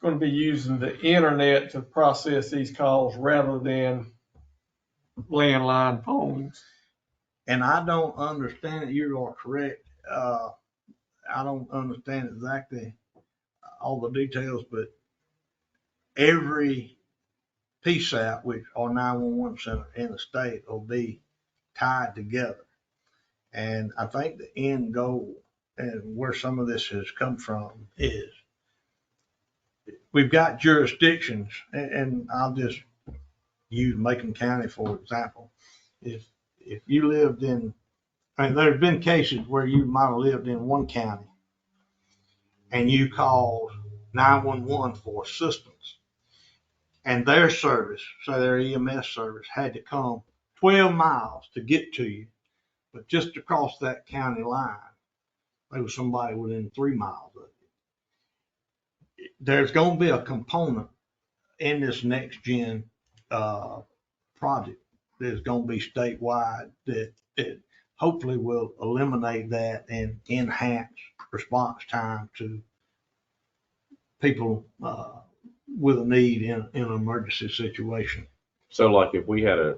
going to be using the internet to process these calls rather than landline phones. And I don't understand it. You are correct. I don't understand exactly all the details, but every PSAP, which are 911 center in the state, will be tied together. And I think the end goal and where some of this has come from is we've got jurisdictions, and I'll just use Macon County for example. If you lived in, I mean, there's been cases where you might have lived in one county and you called 911 for assistance, and their service, so their EMS service, had to come 12 miles to get to you. But just across that county line, there was somebody within 3 miles of you. There's going to be a component in this Next Gen project that's going to be statewide that hopefully will eliminate that and enhance response time to people with a need in an emergency situation. So like if we had an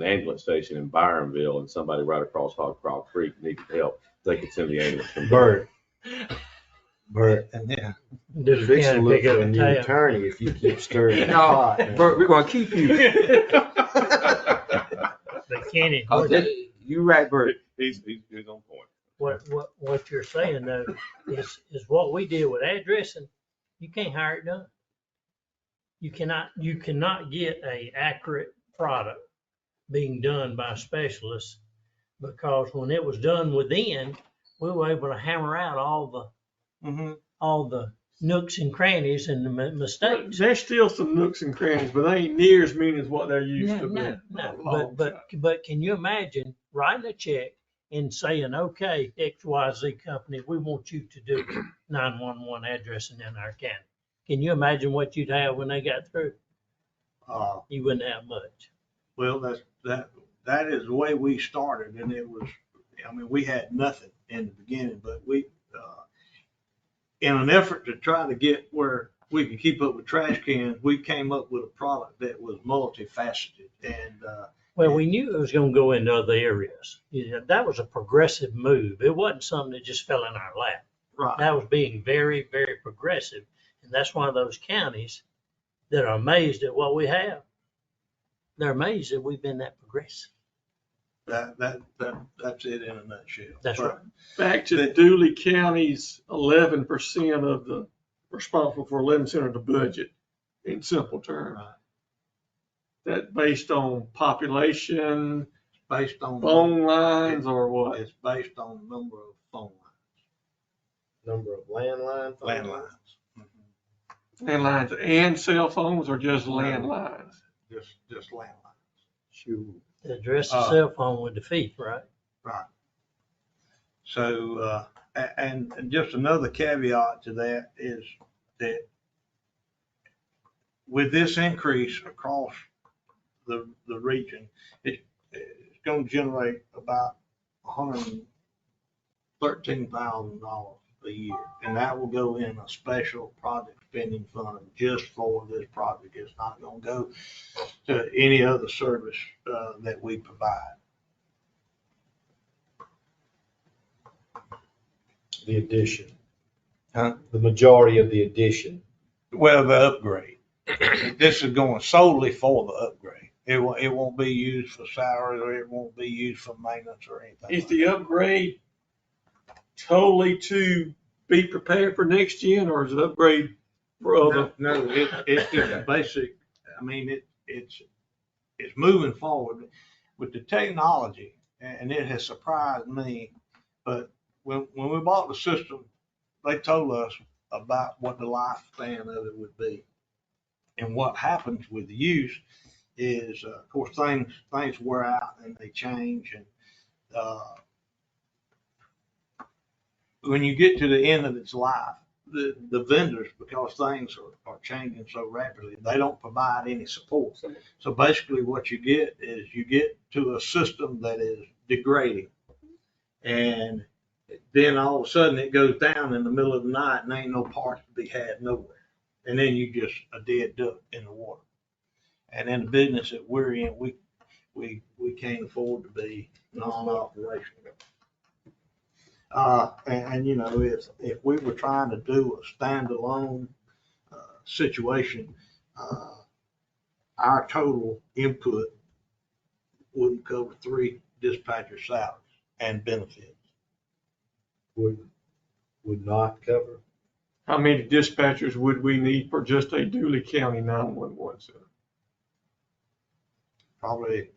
ambulance station in Byronville and somebody right across Hog Crawl Creek needed help, they could send the ambulance from there. Bert, And yeah, Does the fix to county look pick up for a the new tab? attorney if you keep stirring the No, pot. man. Bert, we're gonna keep you. But Kenny, You right, Bert. He's on point. what you're saying though is what we did with addressing. You can't hire it done. You cannot get a accurate product being done by specialists, because when it was done within, we were able to hammer out all the nooks and crannies and the mistakes. There's still some nooks and crannies, but they ain't near as mean as what there used to be. No. But can you imagine writing a check and saying, okay, XYZ company, we want you to do 911 addressing in our county? Can you imagine what you'd have when they got through? You wouldn't have much. Well, that is the way we started, and it was, I mean, we had nothing in the beginning, but we, in an effort to try to get where we could keep up with trash cans, we came up with a product that was multifaceted. And Well, we knew it was going to go into other areas. That was a progressive move. It wasn't something that just fell in our lap. right, That was being very, very progressive. And that's one of those counties that are amazed at what we have. They're amazed that we've been that progressive. that's it in a nutshell. That's But right. Back to the Dooley County's 11% of the, responsible for 11% of the budget, in simple terms. Right. That based on population, Based on phone lines, or what? It's based on number of phone Number of landline phones. landlines. Landlines and cell phones, or just landlines? Just landlines. Shoot. To address the cell phone with the fee, right? Right. So, and just another caveat to that is that with this increase across the region, it's going to generate about $113,000 a year, and that will go in a special project spending fund just for this project. It's not going to go to any other service that we provide. The addition. Huh? The majority of the addition. Well, the upgrade. This is going solely for the upgrade. It won't be used for salary, or it won't be used for maintenance or anything. Is the upgrade totally to be prepared for next gen, or is it upgrade for other? No, it's just basic. I mean, it's moving forward with the technology, and it has surprised me But when we bought the system, they told us about what the lifespan of it would be. And what happens with the use is, of course, things wear out and they change. And when you get to the end of its life, the vendors, because things are changing so rapidly, they don't provide any support. So basically what you get is you get to a system that is degrading. And then all of a sudden it goes down in the middle of the night and ain't no parts to be had nowhere. And then you just a dead duck in the water. And in the business that we're in, we can't afford to be non-operational. And you know, if we were trying to do a standalone situation, our total input wouldn't cover 3 dispatcher salaries and benefits. Would not cover. How many dispatchers would we need for just a Dooley County 911 center? Probably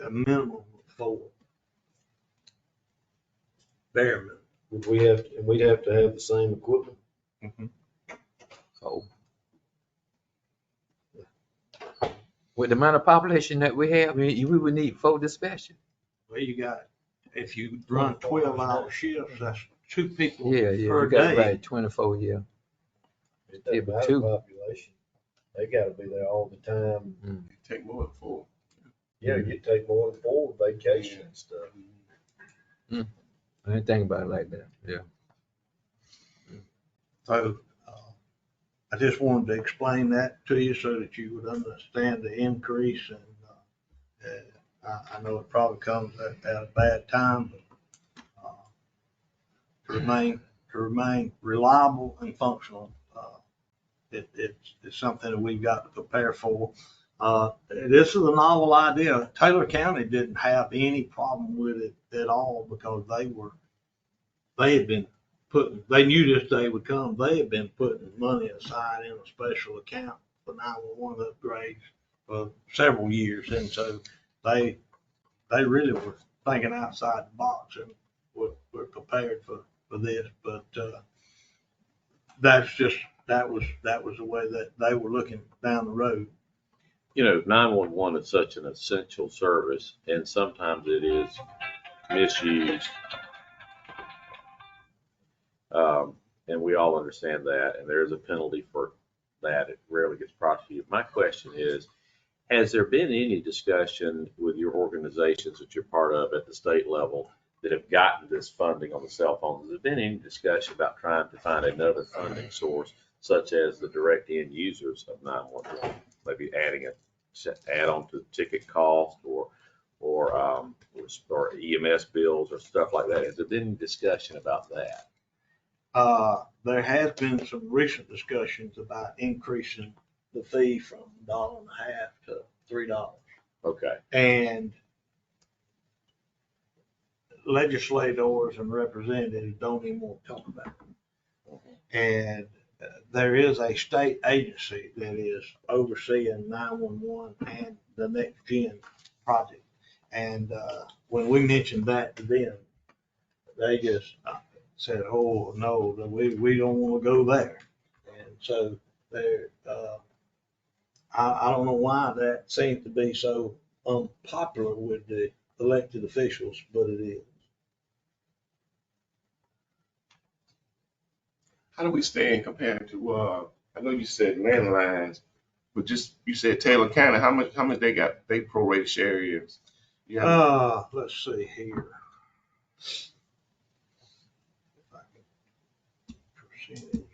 a minimum of 4. Bare minimum. We'd have to have the same equipment. Mm-hmm. So, with the amount of population that we have, we would need 4 dispatchers. Well, you got, if you run 12-hour shifts, that's 2 people Yeah, per you got day. right, 24, yeah. It doesn't but matter 2. population. They gotta be there all the time. You take more than 4. Yeah, you take more than 4 vacation and stuff. I didn't think about it like that, yeah. So I just wanted to explain that to you so that you would understand the increase. And I know it probably comes at a bad time, but to remain reliable and functional, it's something that we've got to prepare for. This is a novel idea. Taylor County didn't have any problem with it at all because they knew this day would come. They had been putting money aside in a special account for 911 upgrades for several years. And so they really were thinking outside the box and were prepared for this. But that was the way that they were looking down the road. You know, 911 is such an essential service, and sometimes it is misused. And we all understand that, and there is a penalty for that. It rarely gets prosecuted. My question is, has there been any discussion with your organizations that you're part of at the state level that have gotten this funding on the cell phone? Has there been any discussion about trying to find another funding source, such as the direct end users of 911? Maybe adding add on to the ticket cost or EMS bills or stuff like that. Has there been any discussion about that? There has been some recent discussions about increasing the fee from $1.50 to $3. Okay. And legislators and representatives don't even want to talk about it. And there is a state agency that is overseeing 911 and the Next Gen project. And when we mentioned that to them, they just said, "Oh no, we don't want to go there." And so I don't know why that seems to be so unpopular with the elected officials, but it is. How do we stand compared to, I know you said landlines, but just, you said Taylor County, how much they got, they prorated share is? Yeah. Let's see here. Percentage.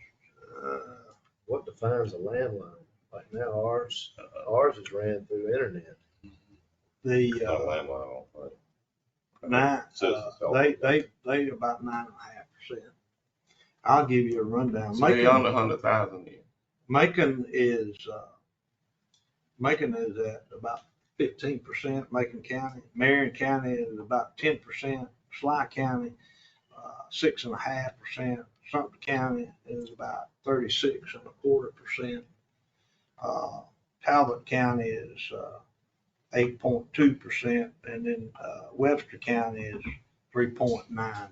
What defines a landline? Like now ours is ran through internet. The landline. They about 9.5%. I'll give you a rundown. So they under 100,000 then. Macon is at about 15%, Macon County. Marion County is about 10%. Sly County, 6.5%. Sumter County is about 36.25%. Talbot County is 8.2%, and then Webster County is 3.9%.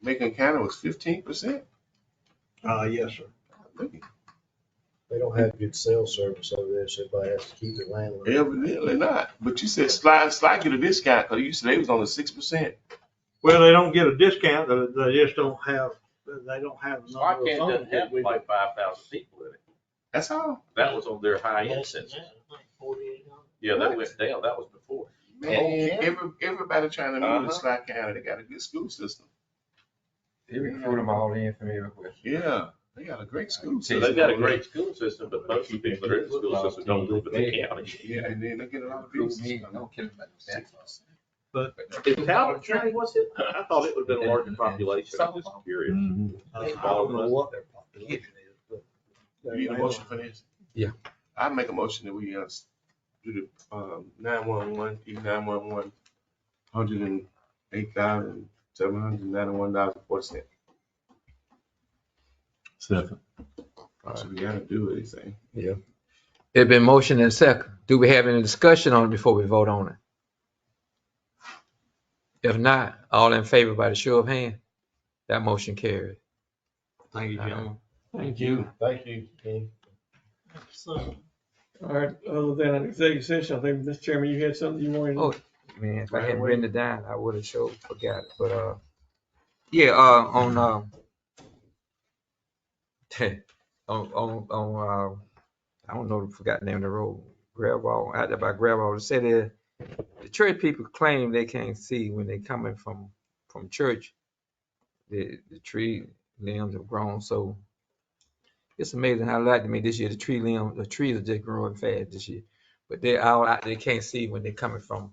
Macon County was 15%. Yes, sir. They don't have good cell service over there, so everybody has to keep their landline. Evidently not. But you said Slide get a discount because you said they was only 6%. Well, they don't get a discount, they just don't have, they don't have the Why number of can't phones that that have we like 5,000 people in it? That's all. That was on their high end census. Yeah, that went down. That was before. Man, everybody trying to move to Uh-huh. Slide County. They got a good school system. They recruit them all in from everywhere. Yeah, they got a great school So system. they've got a great school system, but most of the people that are in the school system don't live in the county. Yeah, and then they get a lot of Recruit business. me, don't kill them about that. Is Talbot County, was it? I thought it would have been a larger population. I'm just curious. I don't know what their population is, but. You need a motion for this? Yeah. I make a motion that we do the 911, E911, $108,791.40. Second. So we gotta do anything. Yeah. It been motion and second. Do we have any discussion on it before we vote on it? If not, all in favor by the show of hand, that motion carries. Thank you, gentlemen. Thank you. Thank you, Ken. All right, other than an executive session, I think, Mr. Chairman, you had something you wanted to. Oh, man, if I Right hadn't away. written it down, I would have sure forgot it. But yeah, on I don't know, forgot the name of the road, Gravel, out there by Gravel. They said the church people claim they can't see when they coming from church. The tree limbs have grown, so it's amazing how like to me this year the trees are just growing fast this year. But they're all out, they can't see when they're coming from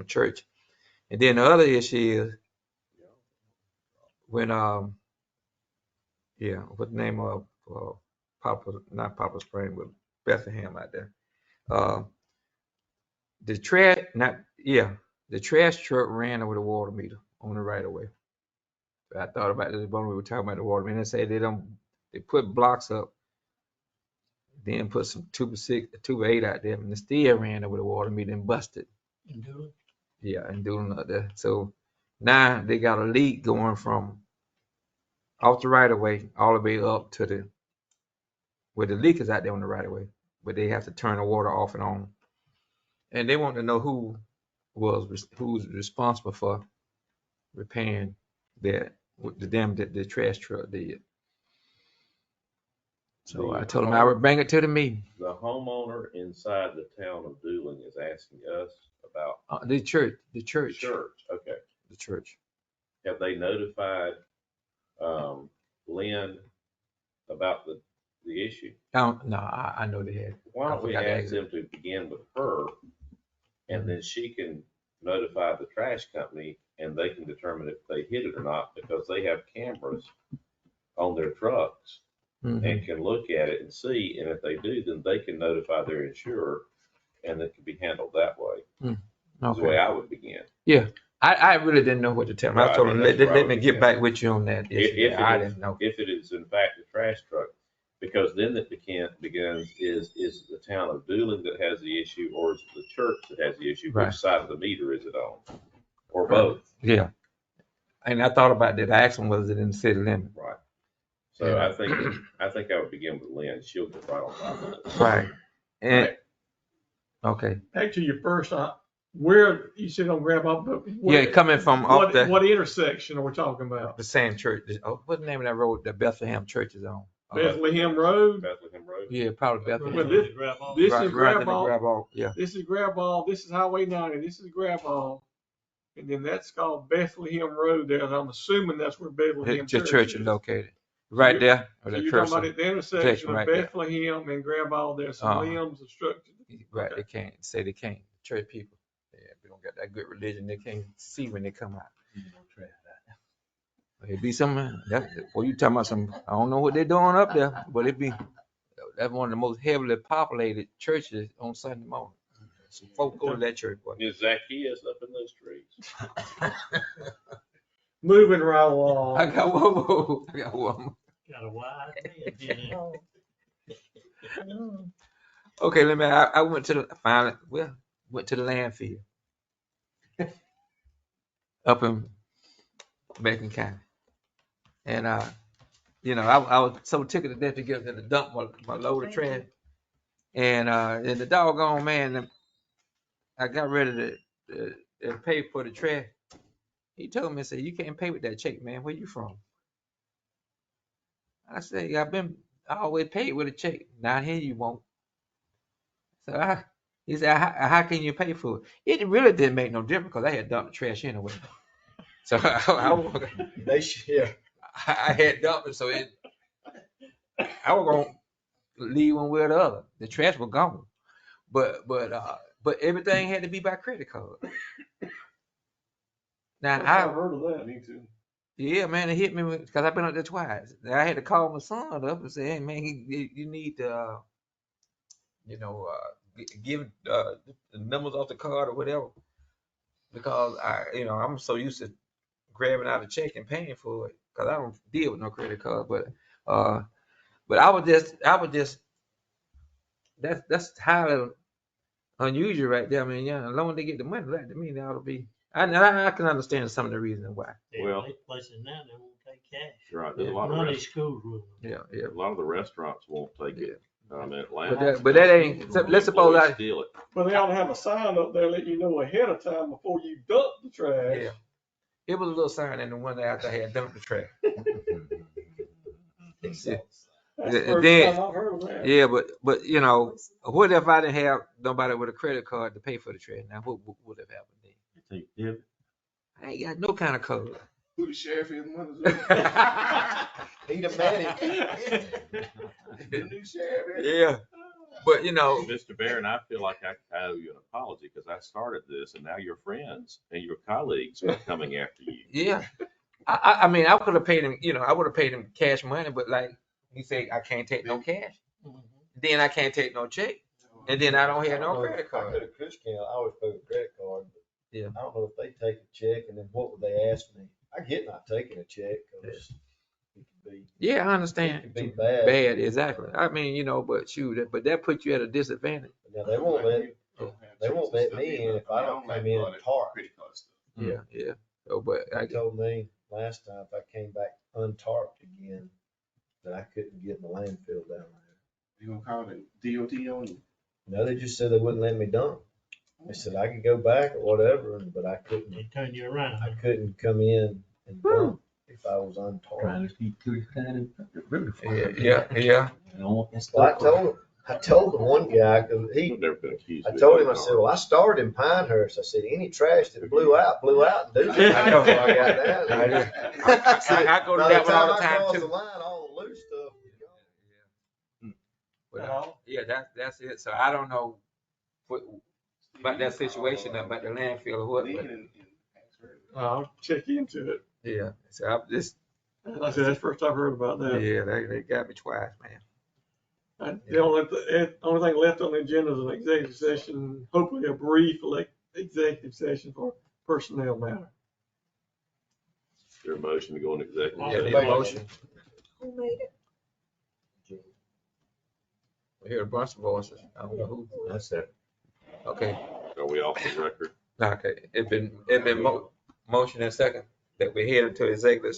church. And then the other issue is when what the name of not Papa Spring, but Bethlehem out there. The trash truck ran over the water meter on the right of way. I thought about this when we were talking about the water meter. They say they put blocks up, then put some 2x8 out there, and it still ran over the water meter and busted. Yeah, and doing like that. So now they got a leak going from off the right of way all the way up to where the leak is out there on the right of way, but they have to turn the water off and on. And they want to know who's responsible for repairing the damage that the trash truck did. So I told them I would bring it to the meeting. The homeowner inside the town of Dooling is asking us about The church. church. Okay. The church. Have they notified Lynn about the issue? No, I know they had. Why don't I we forgot to ask ask them to begin with her, and then she can notify the trash company, and they can determine if they hit it or not, because they have cameras on their trucks Mhm. and can look at it and see, and if they do, then they can notify their insurer, and it can be handled that way. That's the way Okay. I would begin. Yeah. I really didn't know what to tell them. I Right, told I them, mean, let that's me right. get back with you on that issue. If I it is, didn't know. if it is in fact a trash truck, because then it begins, is it the town of Dooling that has the issue, or is it the church that has the issue? Right. Which side of the meter is it on? Or both? Yeah. And I thought about that. I asked them, was it in the city limit? Right. So Yeah. I think I would begin with Lynn. She'll get right on top of it. Right. And, okay. Back to your first, where you said on grab up, but Yeah, coming from off what intersection are we talking about? the same church. What's the name of that road that Bethlehem Church is on? Bethlehem Road? Bethlehem Road. Yeah, probably Bethlehem. Well, this is Right there, Graball. Graball, yeah. This is Graball. This is Highway 90. This is Graball. And then that's called Bethlehem Road there. And I'm assuming that's where Bethlehem The church is is. located. Right there. So Where you're the talking about cursor. at the intersection of right there. Bethlehem and Graball. There's some Uh-huh. limbs obstructed. Right, they can't say they can't. Church people, yeah, they don't got that good religion. They can't see when they come out. It be some. Well, you talking about some? I don't know what they're doing up there, but it be. That's one of the most heavily populated churches on Sunday morning. Some folk go to that church, boy. Is Zacchaeus up in those trees? Moving right along. I got one more. I got one more. Got a wide head. Okay, I went to the went to the landfill up in Macon County. And, you know, I was so tickled to death to get to the dump my load of trash. And the doggone man, I got ready to pay for the trash. He told me, said, you can't pay with that check, man. Where you from? I said, I always paid with a check. Down here you won't. So he said, how can you pay for it? It really didn't make no difference because I had dumped the trash anyway. So I had dumped it, so I was gonna leave one way or the other. The trash was gone, but everything had to be by credit card. Now I've heard of that. Me too. Yeah, man, it hit me because I've been up there twice. I had to call my son up and say, hey, man, you need to, give the numbers off the card or whatever, because I'm so used to grabbing out a check and paying for it because I don't deal with no credit card. But I would just that's highly unusual right there. I mean, yeah, as long as they get the money back to me, that ought to be. I can understand some of the reasons why. Well, places now they won't take cash. Right. There's a lot None of of these schools will. Yeah. a lot of the restaurants won't take it. In Atlanta. But that ain't. Let's suppose I steal it. Well, they ought to have a sign up there letting you know ahead of time before you dump the trash. Yeah. It was a little sign in the one that after I had dumped the trash. That's the And first then- time I've heard of that. Yeah, but what if I didn't have nobody with a credit card to pay for the trash? Now what would have happened then? Take debit. I ain't got no kind of card. Who the sheriff is, money? He the man. The new sheriff. Yeah, but Mr. Barron, I feel like I owe you an apology because I started this and now your friends and your colleagues are coming after you. yeah. I mean, I could have paid him. I would have paid him cash money, but like he said, I can't take no cash. Then I can't take no check, and then I don't have no credit I card. could have Chris County, I always pay with credit card, but Yeah. I don't know if they take a check and then what would they ask me? I get not taking a check because it could be. Yeah, I It understand. could be bad. Bad, exactly. I mean, but shoot, but that puts you at a disadvantage. Now, they won't let me in if I don't come in tarred. Credit card stuff. Yeah. So, but They told me last time if I came back untarped again, that I couldn't get in the landfill down there. You gonna call the DOT on you? No, they just said they wouldn't let me dump. They said I could go back or whatever, but I couldn't. They turn you around. I couldn't come in and dump if I was untarped. Trying to keep to his kind of yeah. I don't want that Well, stuff. I told the one guy, because I've never been accused. I told him, I said, well, I started in Pinehurst. I said, any trash that blew out and Deuce. I know. So I got down. I there. I go to By that the one all time the I time crossed too. the line, all the loose stuff was gone. But, that's it. So I don't know about that situation, about the landfill or what. But, I'll check into it. yeah. So I just, Like I said, that's the first I've heard about that. yeah, they got me twice, man. The only thing left on the agenda is an executive session, hopefully a brief executive session for personnel matter. Is there a motion to go into executive? Yeah, need a motion. Who made it? We hear a bunch of voices. I don't know who. That's it. Okay. Are we off the record? Okay. It been motion and second that we head into executive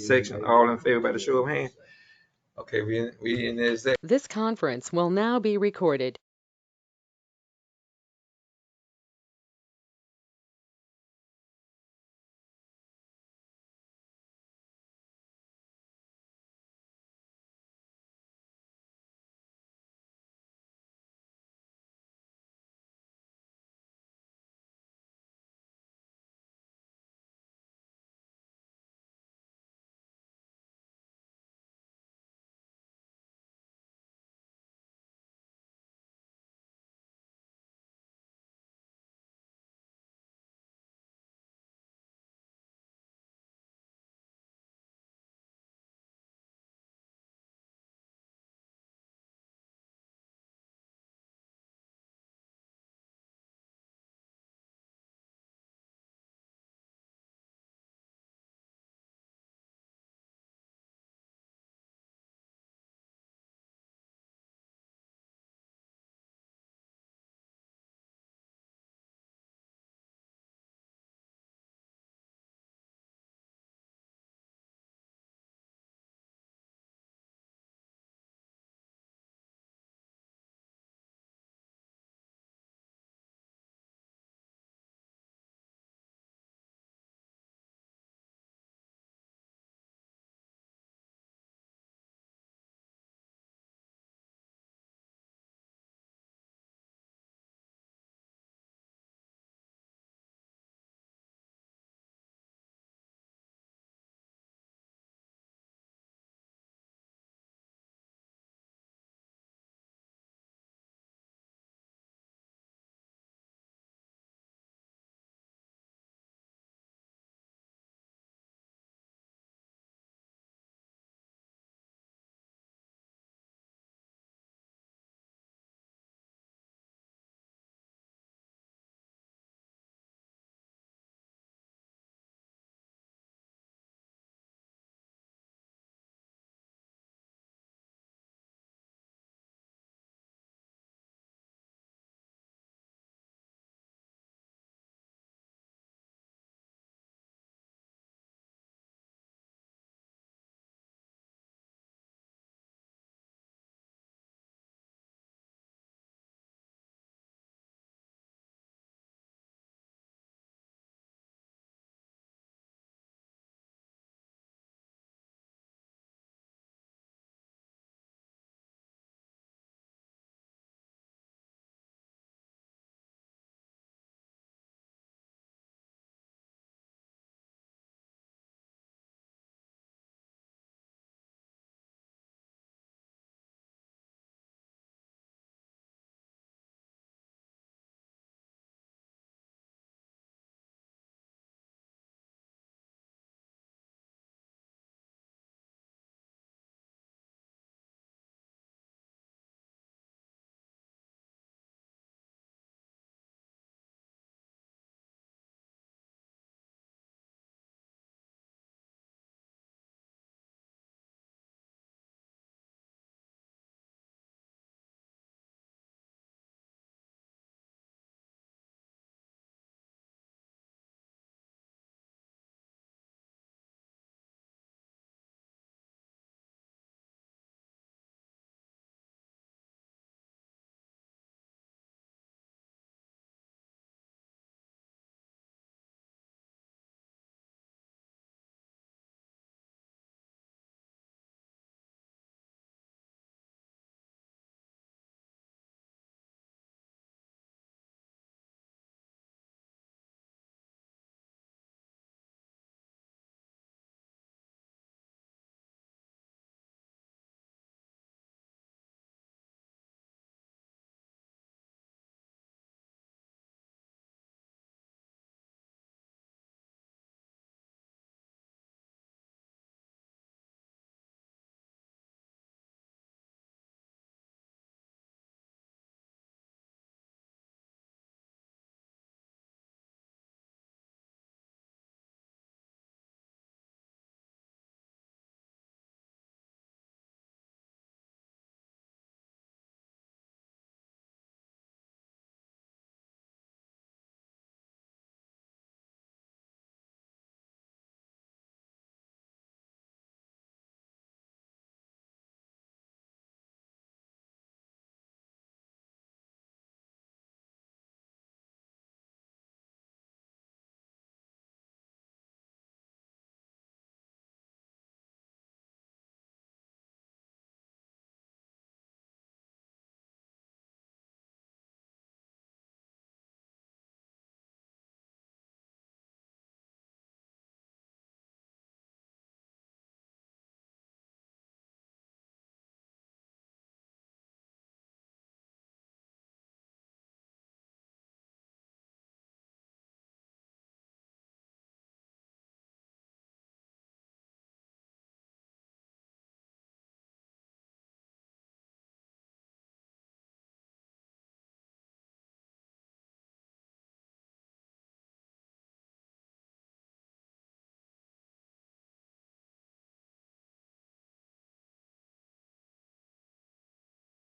section. All in favor by the show of hands. Okay, we in the executive. This conference will now be recorded.